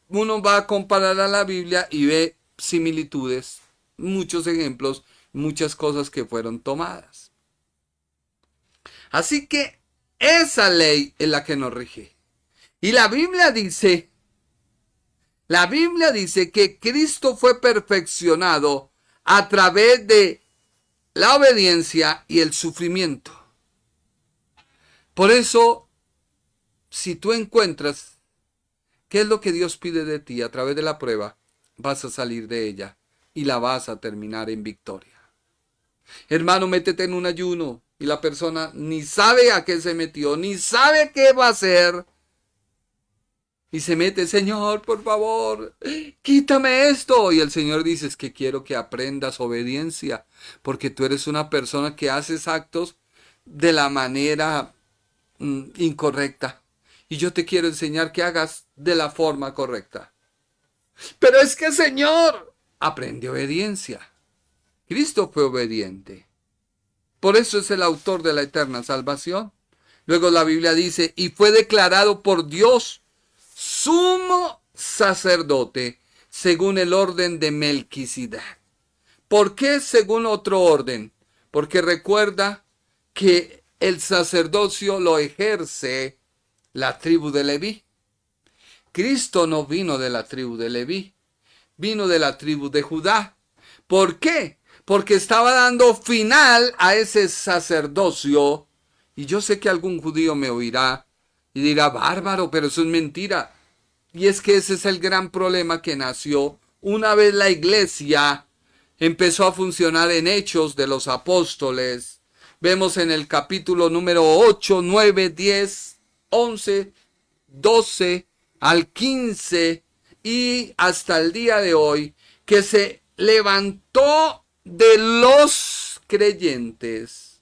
uno va a comparar a la Biblia y ve similitudes, muchos ejemplos, muchas cosas que fueron tomadas. Así que esa ley es la que nos rige. Y la Biblia dice que Cristo fue perfeccionado a través de la obediencia y el sufrimiento. Por eso, si tú encuentras qué es lo que Dios pide de ti a través de la prueba, vas a salir de ella y la vas a terminar en victoria. Hermano, métete en un ayuno y la persona ni sabe a qué se metió, ni sabe qué va a hacer. Y se mete, Señor, por favor, quítame esto. Y el Señor dice, es que quiero que aprendas obediencia, porque tú eres una persona que haces actos de la manera incorrecta. Y yo te quiero enseñar que hagas de la forma correcta. Pero es que, Señor, aprende obediencia. Cristo fue obediente. Por eso es el autor de la eterna salvación. Luego la Biblia dice, y fue declarado por Dios sumo sacerdote según el orden de Melquisedec. ¿Por qué según otro orden? Porque recuerda que el sacerdocio lo ejerce la tribu de Leví. Cristo no vino de la tribu de Leví, vino de la tribu de Judá. ¿Por qué? Porque estaba dando final a ese sacerdocio. Y yo sé que algún judío me oirá y dirá, bárbaro, pero eso es mentira. Y es que ese es el gran problema que nació una vez la iglesia empezó a funcionar en Hechos de los Apóstoles. Vemos en el capítulo número 8, 9, 10, 11, 12 al 15 y hasta el día de hoy, que se levantó de los creyentes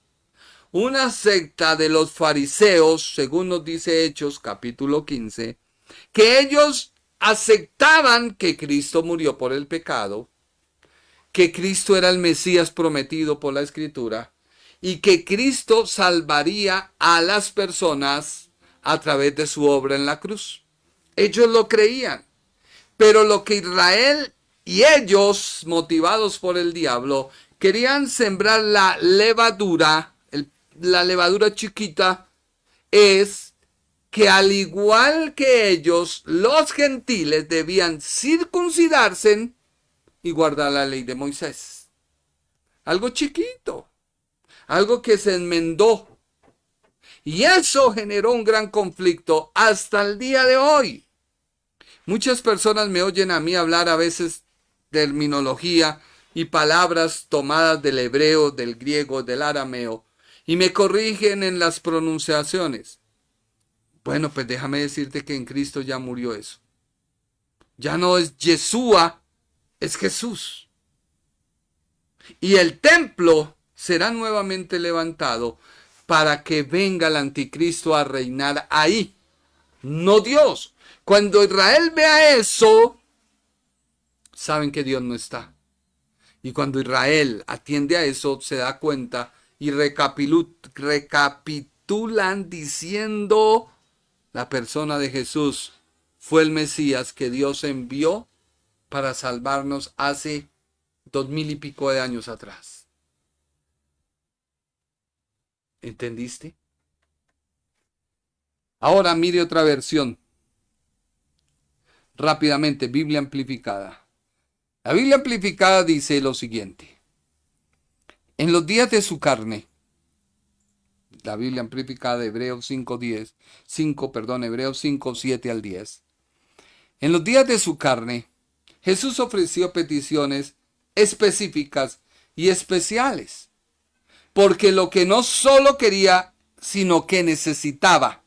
una secta de los fariseos, según nos dice Hechos capítulo 15, que ellos aceptaban que Cristo murió por el pecado, que Cristo era el Mesías prometido por la Escritura y que Cristo salvaría a las personas a través de su obra en la cruz. Ellos lo creían, pero lo que Israel y ellos, motivados por el diablo, querían sembrar la levadura chiquita, es que al igual que ellos, los gentiles debían circuncidarse y guardar la ley de Moisés. Algo chiquito, algo que se enmendó. Y eso generó un gran conflicto hasta el día de hoy. Muchas personas me oyen a mí hablar a veces terminología y palabras tomadas del hebreo, del griego, del arameo, y me corrigen en las pronunciaciones. Bueno, pues déjame decirte que en Cristo ya murió eso. Ya no es Yeshua, es Jesús. Y el templo será nuevamente levantado para que venga el anticristo a reinar ahí, no Dios. Cuando Israel vea eso, saben que Dios no está. Y cuando Israel atiende a eso, se da cuenta y recapitulan diciendo, la persona de Jesús fue el Mesías que Dios envió para salvarnos hace 2000 y pico de años atrás. ¿Entendiste? Ahora mire otra versión. Rápidamente, Biblia amplificada. La Biblia amplificada dice lo siguiente. En los días de su carne, la Biblia amplificada de Hebreos 5, 7 al 10. En los días de su carne, Jesús ofreció peticiones específicas y especiales. Porque lo que no solo quería, sino que necesitaba.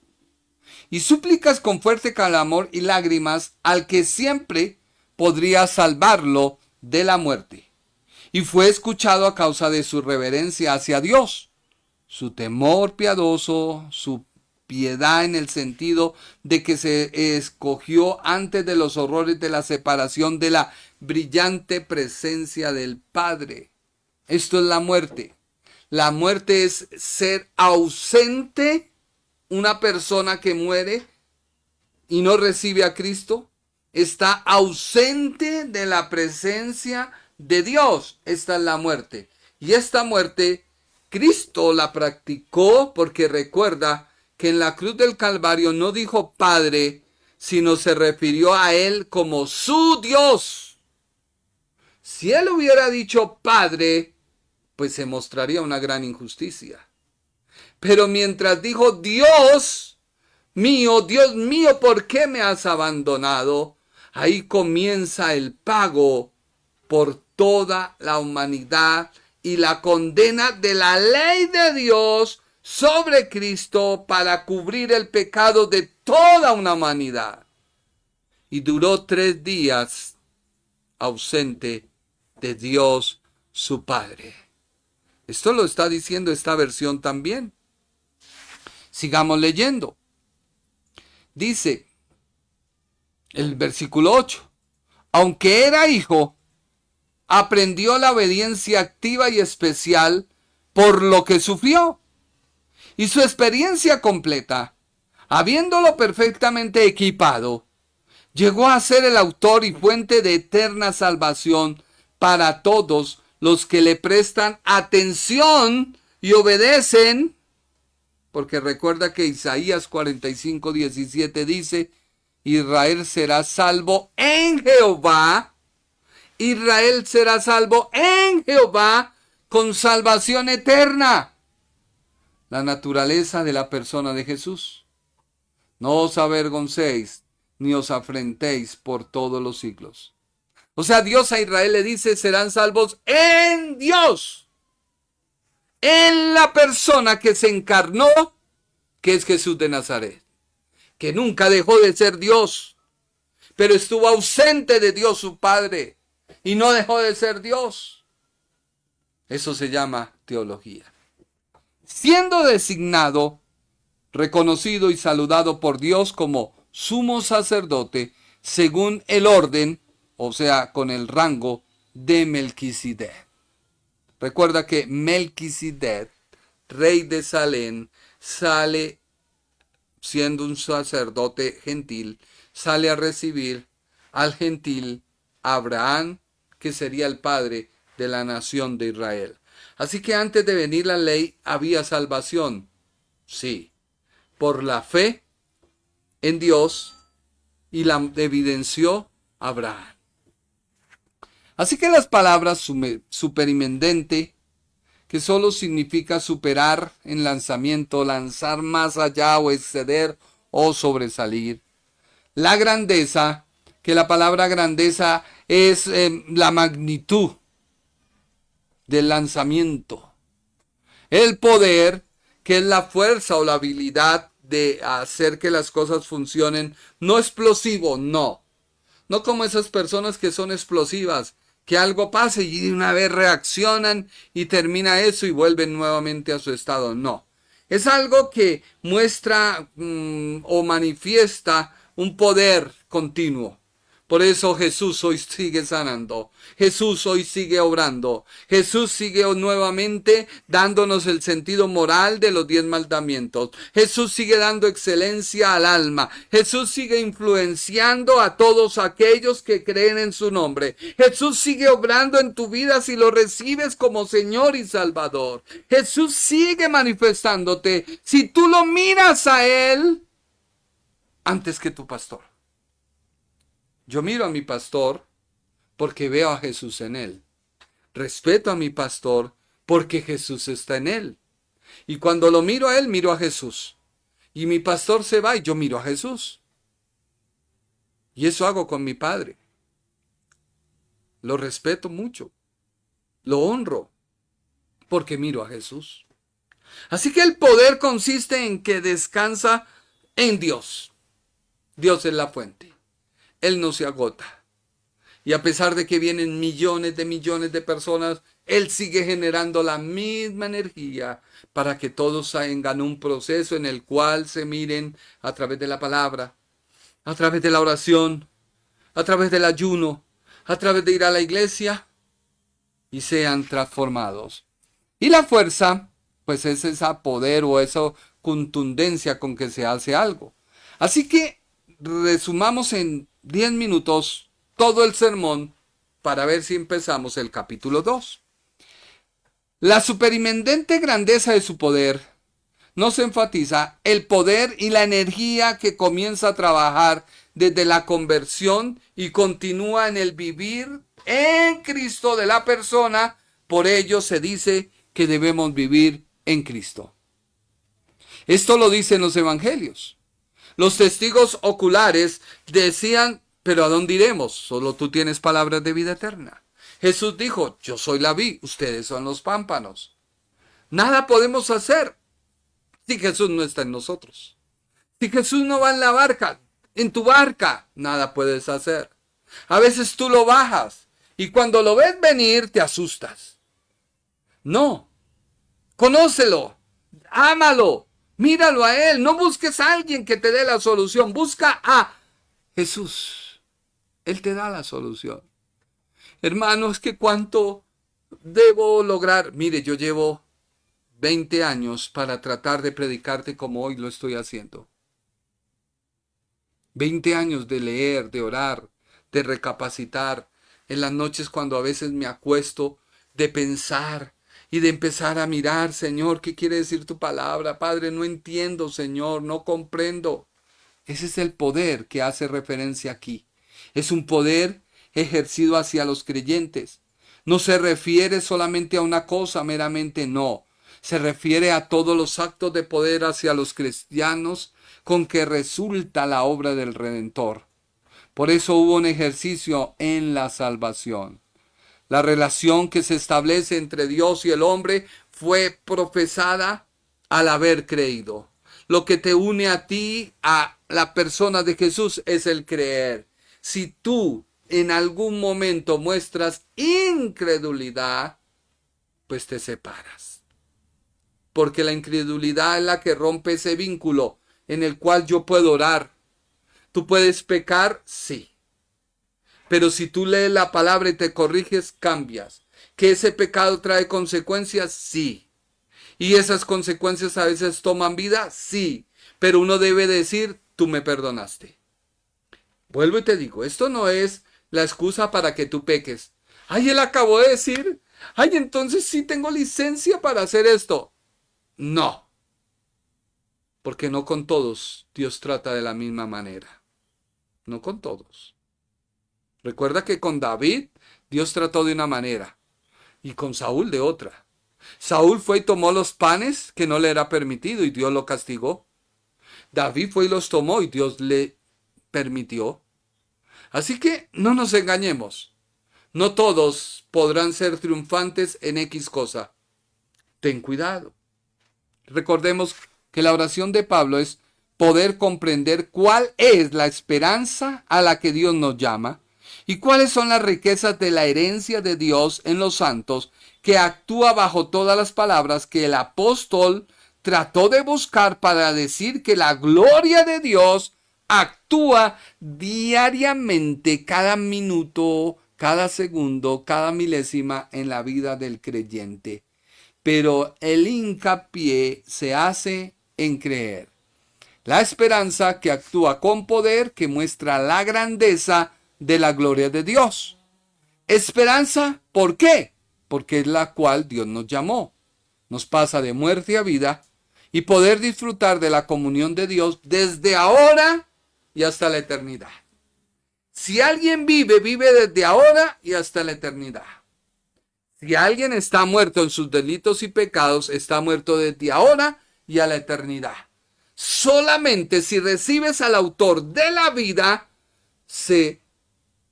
y súplicas con fuerte clamor y lágrimas al que siempre podría salvarlo de la muerte. Y fue escuchado a causa de su reverencia hacia Dios, su temor piadoso, su piedad en el sentido de que se escogió antes de los horrores de la separación de la brillante presencia del Padre. Esto es la muerte. La muerte es ser ausente, una persona que muere y no recibe a Cristo, está ausente de la presencia de Dios. Esta es la muerte. Y esta muerte Cristo la practicó porque recuerda que en la cruz del Calvario no dijo Padre, sino se refirió a Él como su Dios. Si Él hubiera dicho Padre, pues se mostraría una gran injusticia. Pero mientras dijo Dios mío, ¿por qué me has abandonado? Ahí comienza el pago por toda la humanidad y la condena de la ley de Dios sobre Cristo para cubrir el pecado de toda una humanidad. Y duró 3 días ausente de Dios su Padre. Esto lo está diciendo esta versión también. Sigamos leyendo. Dice el versículo 8. Aunque era hijo, aprendió la obediencia activa y especial por lo que sufrió. Y su experiencia completa, habiéndolo perfectamente equipado, llegó a ser el autor y fuente de eterna salvación para todos los que le prestan atención y obedecen, porque recuerda que Isaías 45:17 dice, Israel será salvo en Jehová, Israel será salvo en Jehová con salvación eterna. La naturaleza de la persona de Jesús. No os avergoncéis ni os afrentéis por todos los siglos. O sea, Dios a Israel le dice, serán salvos en Dios, en la persona que se encarnó, que es Jesús de Nazaret, que nunca dejó de ser Dios, pero estuvo ausente de Dios su Padre y no dejó de ser Dios. Eso se llama teología. Siendo designado, reconocido y saludado por Dios como sumo sacerdote, según el orden, o sea, con el rango de Melquisedec. Recuerda que Melquisedec, rey de Salem, sale siendo un sacerdote gentil, sale a recibir al gentil Abraham, que sería el padre de la nación de Israel. Así que antes de venir la ley había salvación. Sí, por la fe en Dios, y la evidenció Abraham. Así que las palabras superimendente, que solo significa superar en lanzamiento, lanzar más allá o exceder o sobresalir. La grandeza, que la palabra grandeza es la magnitud del lanzamiento. El poder, que es la fuerza o la habilidad de hacer que las cosas funcionen, no explosivo, no como esas personas que son explosivas, que algo pase y de una vez reaccionan y termina eso y vuelven nuevamente a su estado. No, es algo que muestra o manifiesta un poder continuo. Por eso Jesús hoy sigue sanando, Jesús hoy sigue obrando, Jesús sigue nuevamente dándonos el sentido moral de los 10 mandamientos, Jesús sigue dando excelencia al alma, Jesús sigue influenciando a todos aquellos que creen en su nombre, Jesús sigue obrando en tu vida si lo recibes como Señor y Salvador, Jesús sigue manifestándote si tú lo miras a Él antes que tu pastor. Yo miro a mi pastor porque veo a Jesús en él. Respeto a mi pastor porque Jesús está en él. Y cuando lo miro a él, miro a Jesús. Y mi pastor se va y yo miro a Jesús. Y eso hago con mi padre. Lo respeto mucho. Lo honro porque miro a Jesús. Así que el poder consiste en que descansa en Dios. Dios es la fuente. Él no se agota. Y a pesar de que vienen millones de personas, Él sigue generando la misma energía para que todos tengan un proceso en el cual se miren a través de la palabra, a través de la oración, a través del ayuno, a través de ir a la iglesia y sean transformados. Y la fuerza, pues es ese poder o esa contundencia con que se hace algo. Así que resumamos en 10 minutos todo el sermón para ver si empezamos el capítulo 2. La superinminente grandeza de su poder nos enfatiza el poder y la energía que comienza a trabajar desde la conversión y continúa en el vivir en Cristo de la persona. Por ello se dice que debemos vivir en Cristo. Esto lo dicen los evangelios. Los testigos oculares decían, pero ¿a dónde iremos? Solo tú tienes palabras de vida eterna. Jesús dijo, yo soy la vid, ustedes son los pámpanos. Nada podemos hacer si Jesús no está en nosotros. Si Jesús no va en la barca, en tu barca, nada puedes hacer. A veces tú lo bajas y cuando lo ves venir te asustas. No, conócelo, ámalo, míralo a Él. No busques a alguien que te dé la solución, busca a Jesús. Él te da la solución. Hermanos, que cuánto debo lograr. Mire, yo llevo 20 años para tratar de predicarte como hoy lo estoy haciendo. 20 años de leer, de orar, de recapacitar. En las noches cuando a veces me acuesto, de pensar y de empezar a mirar, Señor, ¿qué quiere decir tu palabra? Padre, no entiendo, Señor, no comprendo. Ese es el poder que hace referencia aquí. Es un poder ejercido hacia los creyentes. No se refiere solamente a una cosa meramente, no. Se refiere a todos los actos de poder hacia los cristianos con que resulta la obra del Redentor. Por eso hubo un ejercicio en la salvación. La relación que se establece entre Dios y el hombre fue profesada al haber creído. Lo que te une a ti, a la persona de Jesús, es el creer. Si tú en algún momento muestras incredulidad, pues te separas. Porque la incredulidad es la que rompe ese vínculo en el cual yo puedo orar. ¿Tú puedes pecar? Sí. Pero si tú lees la palabra y te corriges, cambias. ¿Que ese pecado trae consecuencias? Sí. ¿Y esas consecuencias a veces toman vida? Sí. Pero uno debe decir, tú me perdonaste. Vuelvo y te digo, esto no es la excusa para que tú peques. Ay, él acabó de decir, ay, entonces sí tengo licencia para hacer esto. No. Porque no con todos Dios trata de la misma manera. No con todos. Recuerda que con David Dios trató de una manera y con Saúl de otra. Saúl fue y tomó los panes que no le era permitido y Dios lo castigó. David fue y los tomó y Dios le permitió. Así que no nos engañemos. No todos podrán ser triunfantes en X cosa. Ten cuidado. Recordemos que la oración de Pablo es poder comprender cuál es la esperanza a la que Dios nos llama y cuáles son las riquezas de la herencia de Dios en los santos que actúa bajo todas las palabras que el apóstol trató de buscar para decir que la gloria de Dios actúa diariamente, cada minuto, cada segundo, cada milésima en la vida del creyente. Pero el hincapié se hace en creer. La esperanza que actúa con poder, que muestra la grandeza de la gloria de Dios. Esperanza, ¿por qué? Porque es la cual Dios nos llamó. Nos pasa de muerte a vida y poder disfrutar de la comunión de Dios desde ahora y hasta la eternidad. Si alguien vive, vive desde ahora y hasta la eternidad. Si alguien está muerto en sus delitos y pecados, está muerto desde ahora y a la eternidad. Solamente si recibes al autor de la vida, se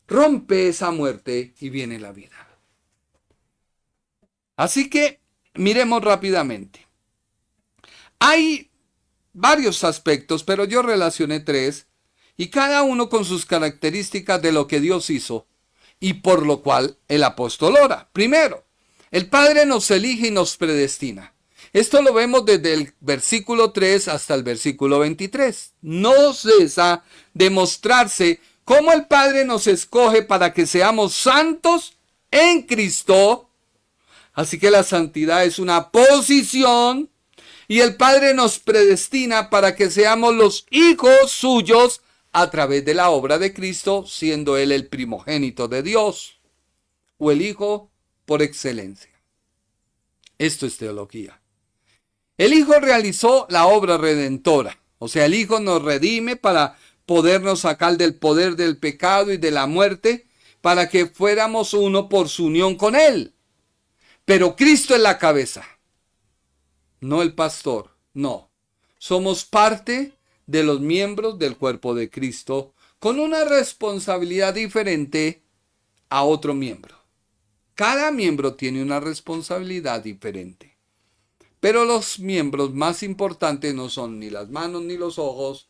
rompe esa muerte y viene la vida. Así que miremos rápidamente. Hay varios aspectos, pero yo relacioné tres, y cada uno con sus características de lo que Dios hizo, y por lo cual el apóstol ora. Primero, el Padre nos elige y nos predestina. Esto lo vemos desde el versículo 3 hasta el versículo 23. No cesa de mostrarse cómo el Padre nos escoge para que seamos santos en Cristo. Así que la santidad es una posición y el Padre nos predestina para que seamos los hijos suyos a través de la obra de Cristo, siendo Él el primogénito de Dios o el Hijo por excelencia. Esto es teología. El Hijo realizó la obra redentora, o sea, el Hijo nos redime para podernos sacar del poder del pecado y de la muerte, para que fuéramos uno por su unión con Él. Pero Cristo es la cabeza, no el pastor, no. Somos parte de los miembros del cuerpo de Cristo, con una responsabilidad diferente a otro miembro. Cada miembro tiene una responsabilidad diferente. Pero los miembros más importantes no son ni las manos, ni los ojos,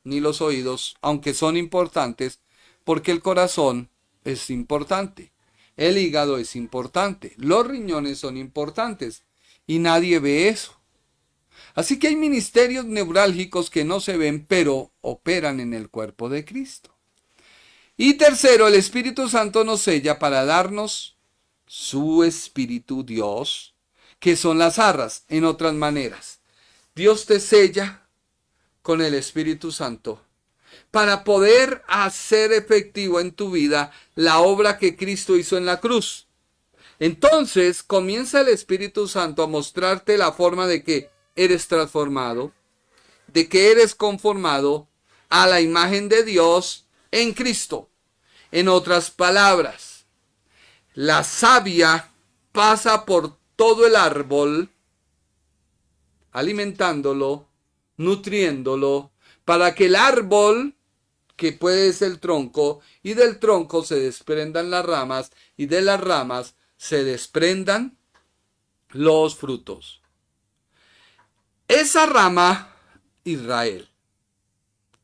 ni los oídos, aunque son importantes, porque el corazón es importante, el hígado es importante, los riñones son importantes, y nadie ve eso. Así que hay ministerios neurálgicos que no se ven, pero operan en el cuerpo de Cristo. Y tercero, el Espíritu Santo nos sella para darnos su Espíritu Dios, que son las arras, en otras maneras. Dios te sella con el Espíritu Santo para poder hacer efectivo en tu vida la obra que Cristo hizo en la cruz. Entonces comienza el Espíritu Santo a mostrarte la forma de que eres transformado, de que eres conformado a la imagen de Dios en Cristo. En otras palabras, la savia pasa por todo el árbol, alimentándolo, nutriéndolo, para que el árbol, que puede ser el tronco, y del tronco se desprendan las ramas, y de las ramas se desprendan los frutos. Esa rama, Israel,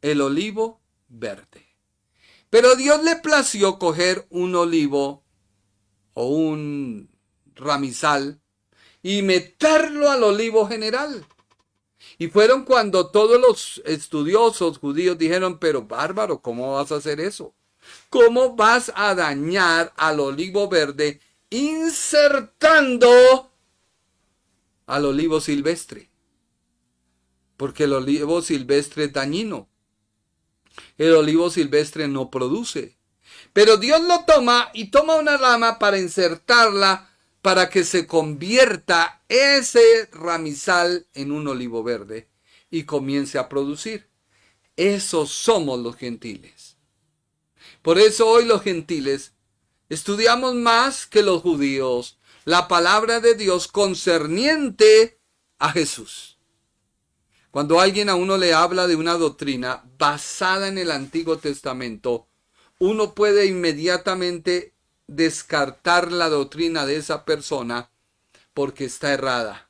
el olivo verde. Pero Dios le plació coger un olivo o un ramizal y meterlo al olivo general. Y fueron cuando todos los estudiosos judíos dijeron, pero bárbaro, ¿cómo vas a hacer eso? ¿Cómo vas a dañar al olivo verde insertando al olivo silvestre? Porque el olivo silvestre es dañino. El olivo silvestre no produce. Pero Dios lo toma y toma una rama para insertarla para que se convierta ese ramizal en un olivo verde y comience a producir. Esos somos los gentiles. Por eso hoy los gentiles estudiamos más que los judíos la palabra de Dios concerniente a Jesús. Cuando alguien a uno le habla de una doctrina basada en el Antiguo Testamento, uno puede inmediatamente descartar la doctrina de esa persona porque está errada.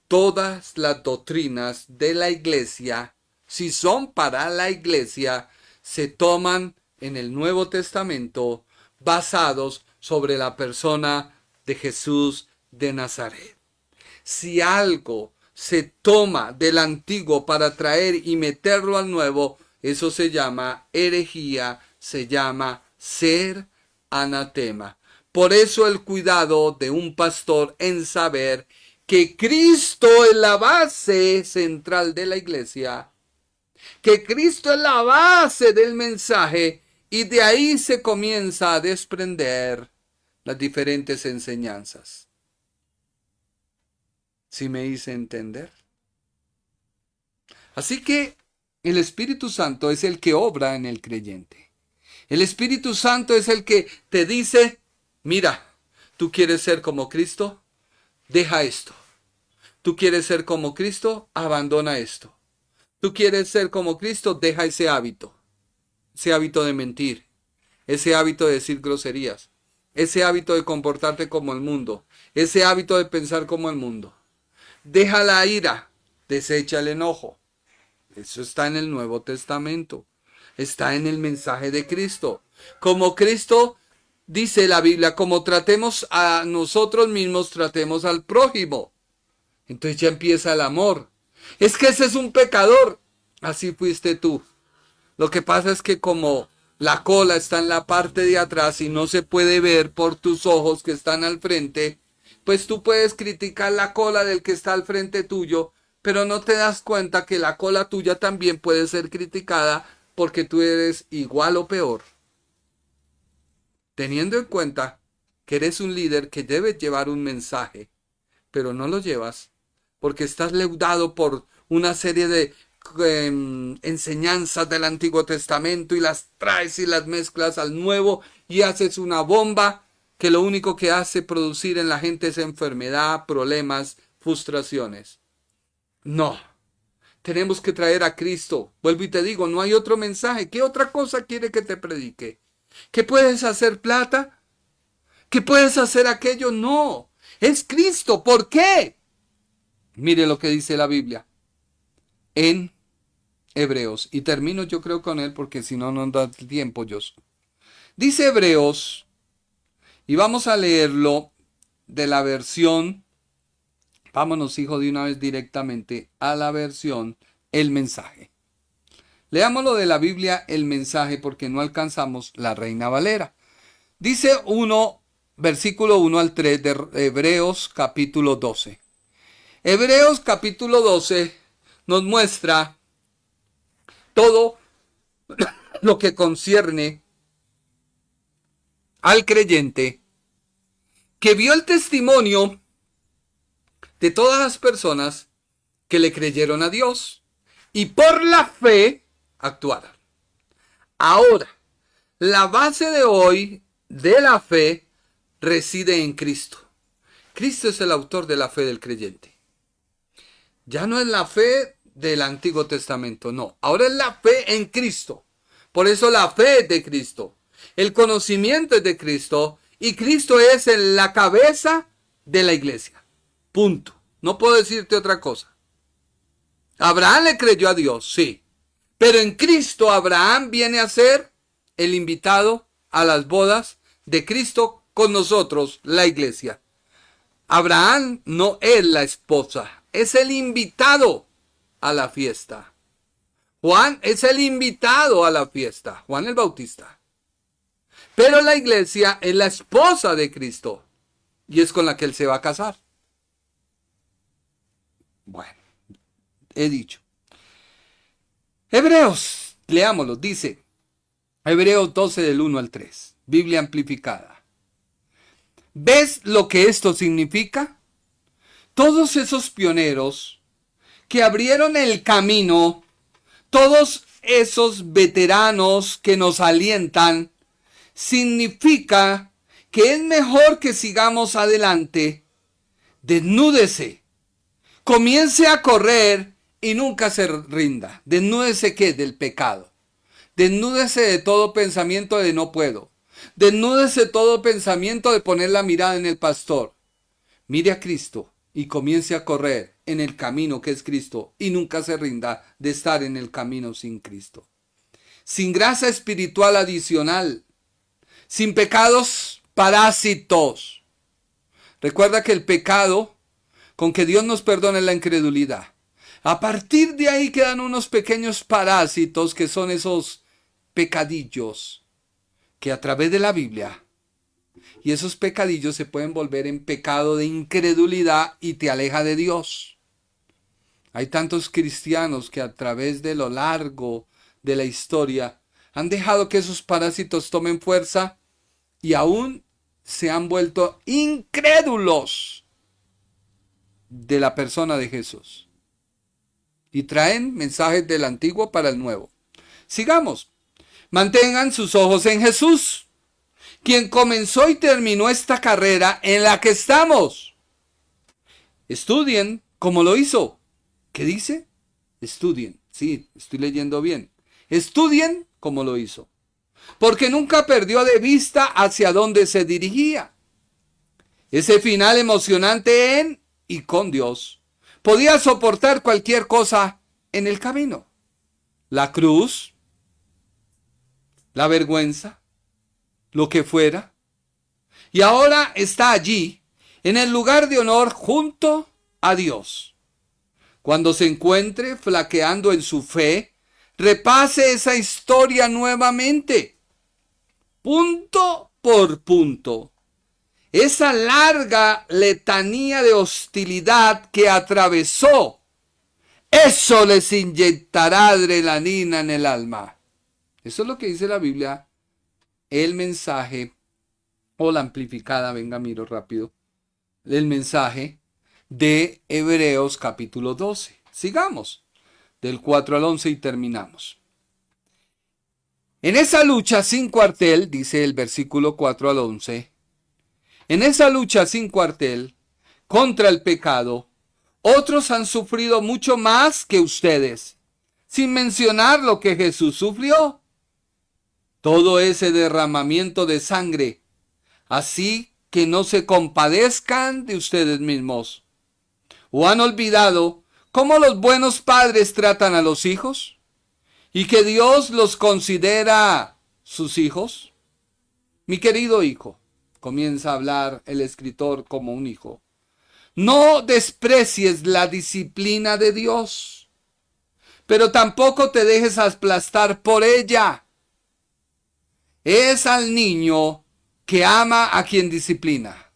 Todas las doctrinas de la iglesia, si son para la iglesia, se toman en el Nuevo Testamento basados sobre la persona de Jesús de Nazaret. Si algo se toma del antiguo para traer y meterlo al nuevo, eso se llama herejía, se llama ser anatema. Por eso el cuidado de un pastor en saber que Cristo es la base central de la iglesia, que Cristo es la base del mensaje y de ahí se comienza a desprender las diferentes enseñanzas. ¿Sí me hice entender? Así que el Espíritu Santo es el que obra en el creyente. El Espíritu Santo es el que te dice, mira, ¿tú quieres ser como Cristo? Deja esto. ¿Tú quieres ser como Cristo? Abandona esto. ¿Tú quieres ser como Cristo? Deja ese hábito de mentir, ese hábito de decir groserías, ese hábito de comportarte como el mundo, ese hábito de pensar como el mundo. Deja la ira, desecha el enojo. Eso está en el Nuevo Testamento. Está en el mensaje de Cristo. Como Cristo dice la Biblia, como tratemos a nosotros mismos, tratemos al prójimo. Entonces ya empieza el amor. Es que ese es un pecador. Así fuiste tú. Lo que pasa es que como la cola está en la parte de atrás y no se puede ver por tus ojos que están al frente, pues tú puedes criticar la cola del que está al frente tuyo, pero no te das cuenta que la cola tuya también puede ser criticada porque tú eres igual o peor. Teniendo en cuenta que eres un líder que debe llevar un mensaje, pero no lo llevas porque estás leudado por una serie de enseñanzas del Antiguo Testamento y las traes y las mezclas al Nuevo y haces una bomba que lo único que hace producir en la gente es enfermedad, problemas, frustraciones. No, tenemos que traer a Cristo. Vuelvo y te digo, no hay otro mensaje. ¿Qué otra cosa quiere que te predique? ¿Que puedes hacer plata? ¿Que puedes hacer aquello? No, es Cristo. ¿Por qué? Mire lo que dice la Biblia en Hebreos. Y termino yo creo con él porque si no, no da tiempo yo. Dice Hebreos, y vamos a leerlo de la versión, vámonos hijo de una vez directamente a la versión El Mensaje. Leámoslo de la Biblia El Mensaje porque no alcanzamos la Reina Valera. Dice versículo 1 al 3 de Hebreos capítulo 12. Hebreos capítulo 12 nos muestra todo lo que concierne al creyente que vio el testimonio de todas las personas que le creyeron a Dios y por la fe actuaron. Ahora, la base de hoy de la fe reside en Cristo. Cristo es el autor de la fe del creyente. Ya no es la fe del Antiguo Testamento, no. Ahora es la fe en Cristo. Por eso la fe es de Cristo. El conocimiento es de Cristo. Y Cristo es la cabeza de la iglesia. Punto. No puedo decirte otra cosa. Abraham le creyó a Dios, sí. Pero en Cristo Abraham viene a ser el invitado a las bodas de Cristo con nosotros, la iglesia. Abraham no es la esposa, es el invitado a la fiesta. Juan es el invitado a la fiesta, Juan el Bautista. Pero la iglesia es la esposa de Cristo y es con la que él se va a casar. Bueno, he dicho. Hebreos, leámoslo, dice Hebreos 12 del 1 al 3, Biblia amplificada. ¿Ves lo que esto significa? Todos esos pioneros que abrieron el camino, todos esos veteranos que nos alientan, significa que es mejor que sigamos adelante. Desnúdese, comience a correr y nunca se rinda. Desnúdese ¿qué? Del pecado. Desnúdese de todo pensamiento de no puedo. Desnúdese todo pensamiento de poner la mirada en el pastor. Mire a Cristo y comience a correr en el camino que es Cristo y nunca se rinda de estar en el camino sin Cristo. Sin grasa espiritual adicional, sin pecados parásitos. Recuerda que el pecado con que Dios nos perdona es la incredulidad. A partir de ahí quedan unos pequeños parásitos que son esos pecadillos que a través de la Biblia, y esos pecadillos se pueden volver en pecado de incredulidad y te aleja de Dios. Hay tantos cristianos que a través de lo largo de la historia han dejado que esos parásitos tomen fuerza y aún se han vuelto incrédulos de la persona de Jesús. Y traen mensajes del antiguo para el nuevo. Sigamos. Mantengan sus ojos en Jesús, quien comenzó y terminó esta carrera en la que estamos. Estudien como lo hizo. ¿Qué dice? Estudien. Sí, estoy leyendo bien. Estudien como lo hizo. Porque nunca perdió de vista hacia dónde se dirigía. Ese final emocionante en y con Dios podía soportar cualquier cosa en el camino. la cruz, la vergüenza, lo que fuera. Y ahora está allí, en el lugar de honor junto a Dios. Cuando se encuentre flaqueando en su fe, repase esa historia nuevamente, punto por punto. Esa larga letanía de hostilidad que atravesó, eso les inyectará adrenalina en el alma. Eso es lo que dice la Biblia, el mensaje, o la amplificada, venga, miro rápido, el mensaje de Hebreos capítulo 12. Sigamos, del 4 al 11 y terminamos. En esa lucha sin cuartel, dice el versículo 4 al 11, en esa lucha sin cuartel contra el pecado, otros han sufrido mucho más que ustedes, sin mencionar lo que Jesús sufrió. Todo ese derramamiento de sangre, así que no se compadezcan de ustedes mismos. ¿O han olvidado cómo los buenos padres tratan a los hijos? ¿Y que Dios los considera sus hijos? Mi querido hijo, comienza a hablar el escritor como un hijo, no desprecies la disciplina de Dios, pero tampoco te dejes aplastar por ella. Es al niño que ama a quien disciplina.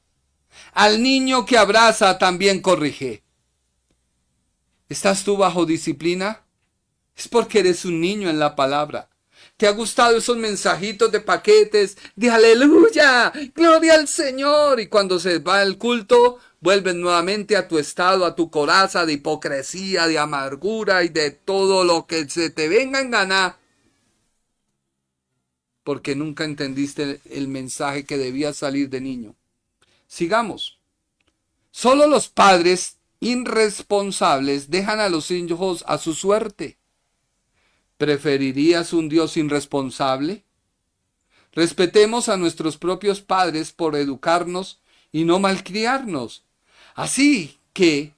Al niño que abraza también corrige. ¿Estás tú bajo disciplina? Es porque eres un niño en la palabra. ¿Te ha gustado esos mensajitos de paquetes de aleluya, gloria al Señor? Y cuando se va el culto, vuelves nuevamente a tu estado, a tu coraza de hipocresía, de amargura y de todo lo que se te venga en gana. Porque nunca entendiste el mensaje que debía salir de niño. Sigamos. Solo los padres irresponsables dejan a los hijos a su suerte. ¿Preferirías un Dios irresponsable? Respetemos a nuestros propios padres por educarnos y no malcriarnos. Así que,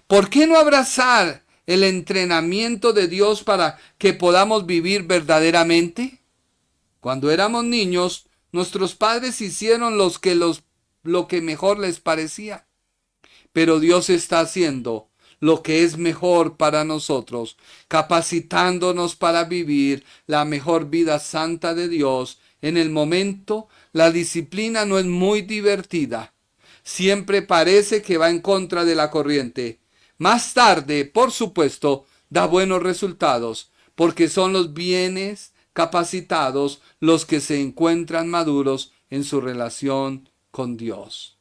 ¿por qué no abrazar el entrenamiento de Dios para que podamos vivir verdaderamente? Cuando éramos niños, nuestros padres hicieron lo que mejor les parecía. Pero Dios está haciendo lo que es mejor para nosotros, capacitándonos para vivir la mejor vida santa de Dios. En el momento, la disciplina no es muy divertida. Siempre parece que va en contra de la corriente. Más tarde, por supuesto, da buenos resultados, porque son los bienes capacitados los que se encuentran maduros en su relación con Dios.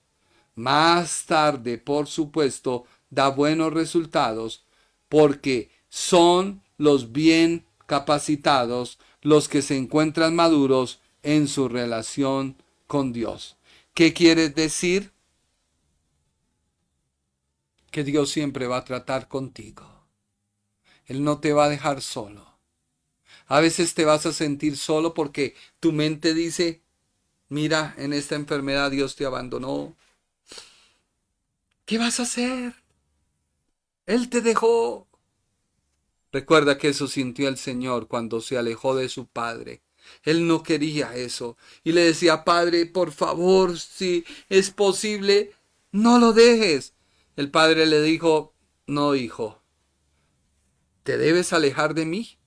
Más tarde, por supuesto, da buenos resultados porque son los bien capacitados los que se encuentran maduros en su relación con Dios. ¿Qué quiere decir? Que Dios siempre va a tratar contigo. Él no te va a dejar solo. A veces te vas a sentir solo porque tu mente dice, mira, en esta enfermedad Dios te abandonó. ¿Qué vas a hacer? Él te dejó. Recuerda que eso sintió el Señor cuando se alejó de su Padre. Él no quería eso. Y le decía, Padre, por favor, si es posible, no lo dejes. El Padre le dijo, no, hijo, te debes alejar de mí.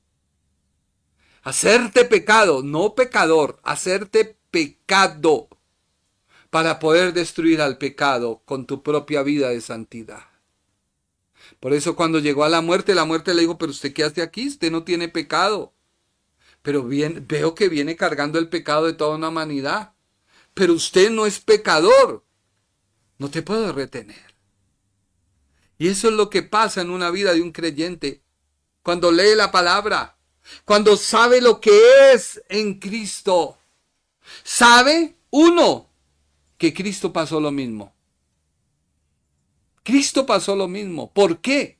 Hacerte pecado, no pecador, hacerte pecado para poder destruir al pecado con tu propia vida de santidad. Por eso cuando llegó a la muerte le dijo, pero usted qué hace aquí, usted no tiene pecado. Pero veo que viene cargando el pecado de toda una humanidad. Pero usted no es pecador, no te puedo retener. Y eso es lo que pasa en una vida de un creyente cuando lee la palabra. Cuando sabe lo que es en Cristo. Sabe, uno, que Cristo pasó lo mismo. Cristo pasó lo mismo. ¿Por qué?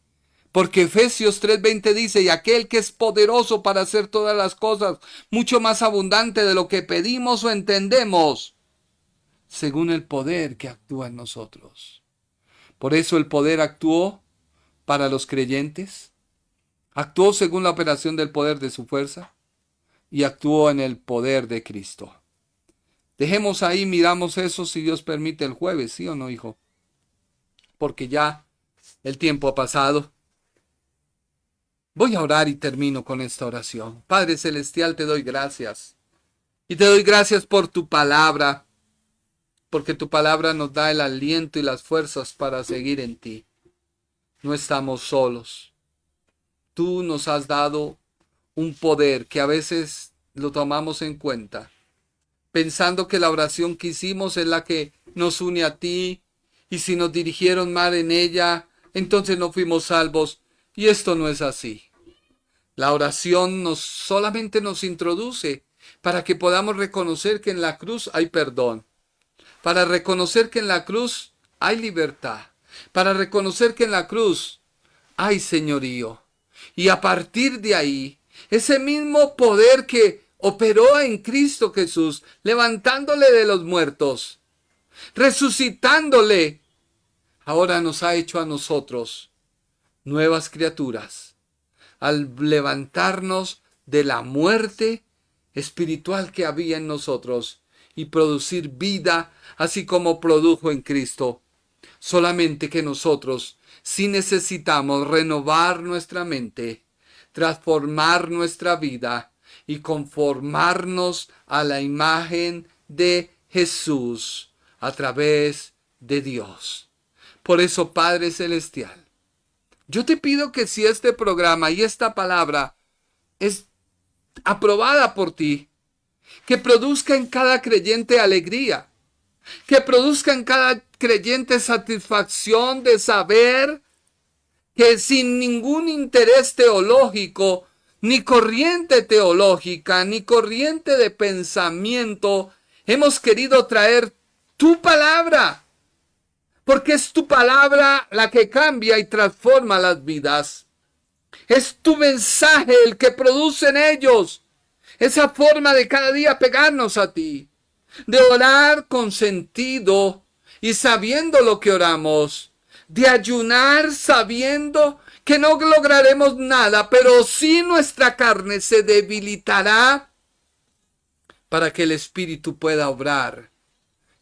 Porque Efesios 3:20 dice, y aquel que es poderoso para hacer todas las cosas, mucho más abundante de lo que pedimos o entendemos, según el poder que actúa en nosotros. Por eso el poder actuó para los creyentes. Actuó según la operación del poder de su fuerza y actuó en el poder de Cristo. Dejemos ahí, miramos eso si Dios permite el jueves, ¿sí o no, hijo? Porque ya el tiempo ha pasado. Voy a orar y termino con esta oración. Padre Celestial, te doy gracias. Y te doy gracias por tu palabra, porque tu palabra nos da el aliento y las fuerzas para seguir en ti. No estamos solos. Tú nos has dado un poder que a veces lo tomamos en cuenta, pensando que la oración que hicimos es la que nos une a ti, y si nos dirigieron mal en ella, entonces no fuimos salvos, y esto no es así. La oración solamente nos introduce para que podamos reconocer que en la cruz hay perdón, para reconocer que en la cruz hay libertad, para reconocer que en la cruz hay señorío. Y a partir de ahí, ese mismo poder que operó en Cristo Jesús, levantándole de los muertos, resucitándole, ahora nos ha hecho a nosotros nuevas criaturas, al levantarnos de la muerte espiritual que había en nosotros y producir vida, así como produjo en Cristo. Solamente que nosotros sí necesitamos renovar nuestra mente, transformar nuestra vida y conformarnos a la imagen de Jesús a través de Dios. Por eso, Padre Celestial, yo te pido que si este programa y esta palabra es aprobada por ti, que produzca en cada creyente alegría, que produzca en cada creyente satisfacción de saber que sin ningún interés teológico, ni corriente teológica, ni corriente de pensamiento, hemos querido traer tu palabra, porque es tu palabra la que cambia y transforma las vidas. Es tu mensaje el que produce en ellos esa forma de cada día pegarnos a ti, de orar con sentido y sabiendo lo que oramos, de ayunar sabiendo que no lograremos nada, pero sí nuestra carne se debilitará para que el Espíritu pueda obrar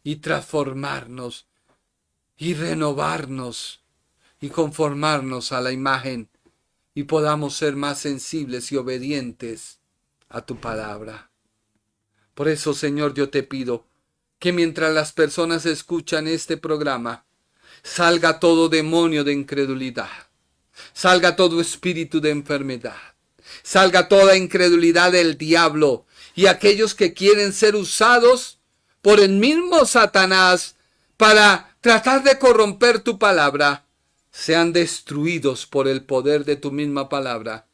y transformarnos y renovarnos y conformarnos a la imagen y podamos ser más sensibles y obedientes a tu palabra. Por eso, Señor, yo te pido que mientras las personas escuchan este programa, salga todo demonio de incredulidad, salga todo espíritu de enfermedad, salga toda incredulidad del diablo y aquellos que quieren ser usados por el mismo Satanás para tratar de corromper tu palabra, sean destruidos por el poder de tu misma palabra.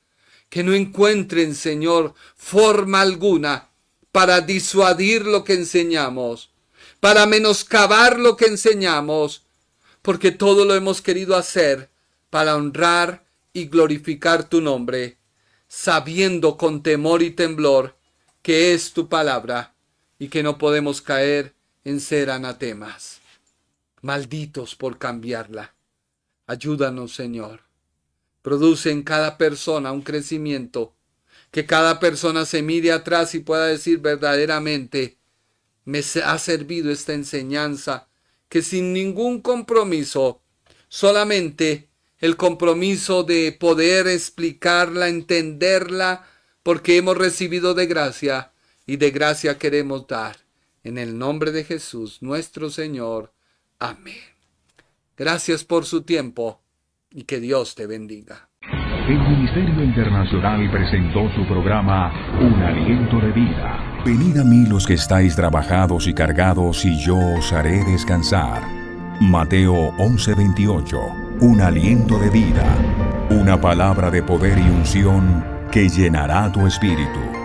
Que no encuentren, Señor, forma alguna para disuadir lo que enseñamos, para menoscabar lo que enseñamos, porque todo lo hemos querido hacer para honrar y glorificar tu nombre, sabiendo con temor y temblor que es tu palabra y que no podemos caer en ser anatemas, malditos por cambiarla. Ayúdanos, Señor. Produce en cada persona un crecimiento, que cada persona se mire atrás y pueda decir verdaderamente, me ha servido esta enseñanza, que sin ningún compromiso, solamente el compromiso de poder explicarla, entenderla, porque hemos recibido de gracia y de gracia queremos dar. En el nombre de Jesús, nuestro Señor. Amén. Gracias por su tiempo y que Dios te bendiga. El Ministerio Internacional presentó su programa Un Aliento de Vida. Venid a mí los que estáis trabajados y cargados, y yo os haré descansar. Mateo 11:28. Un aliento de vida. Una palabra de poder y unción que llenará tu espíritu.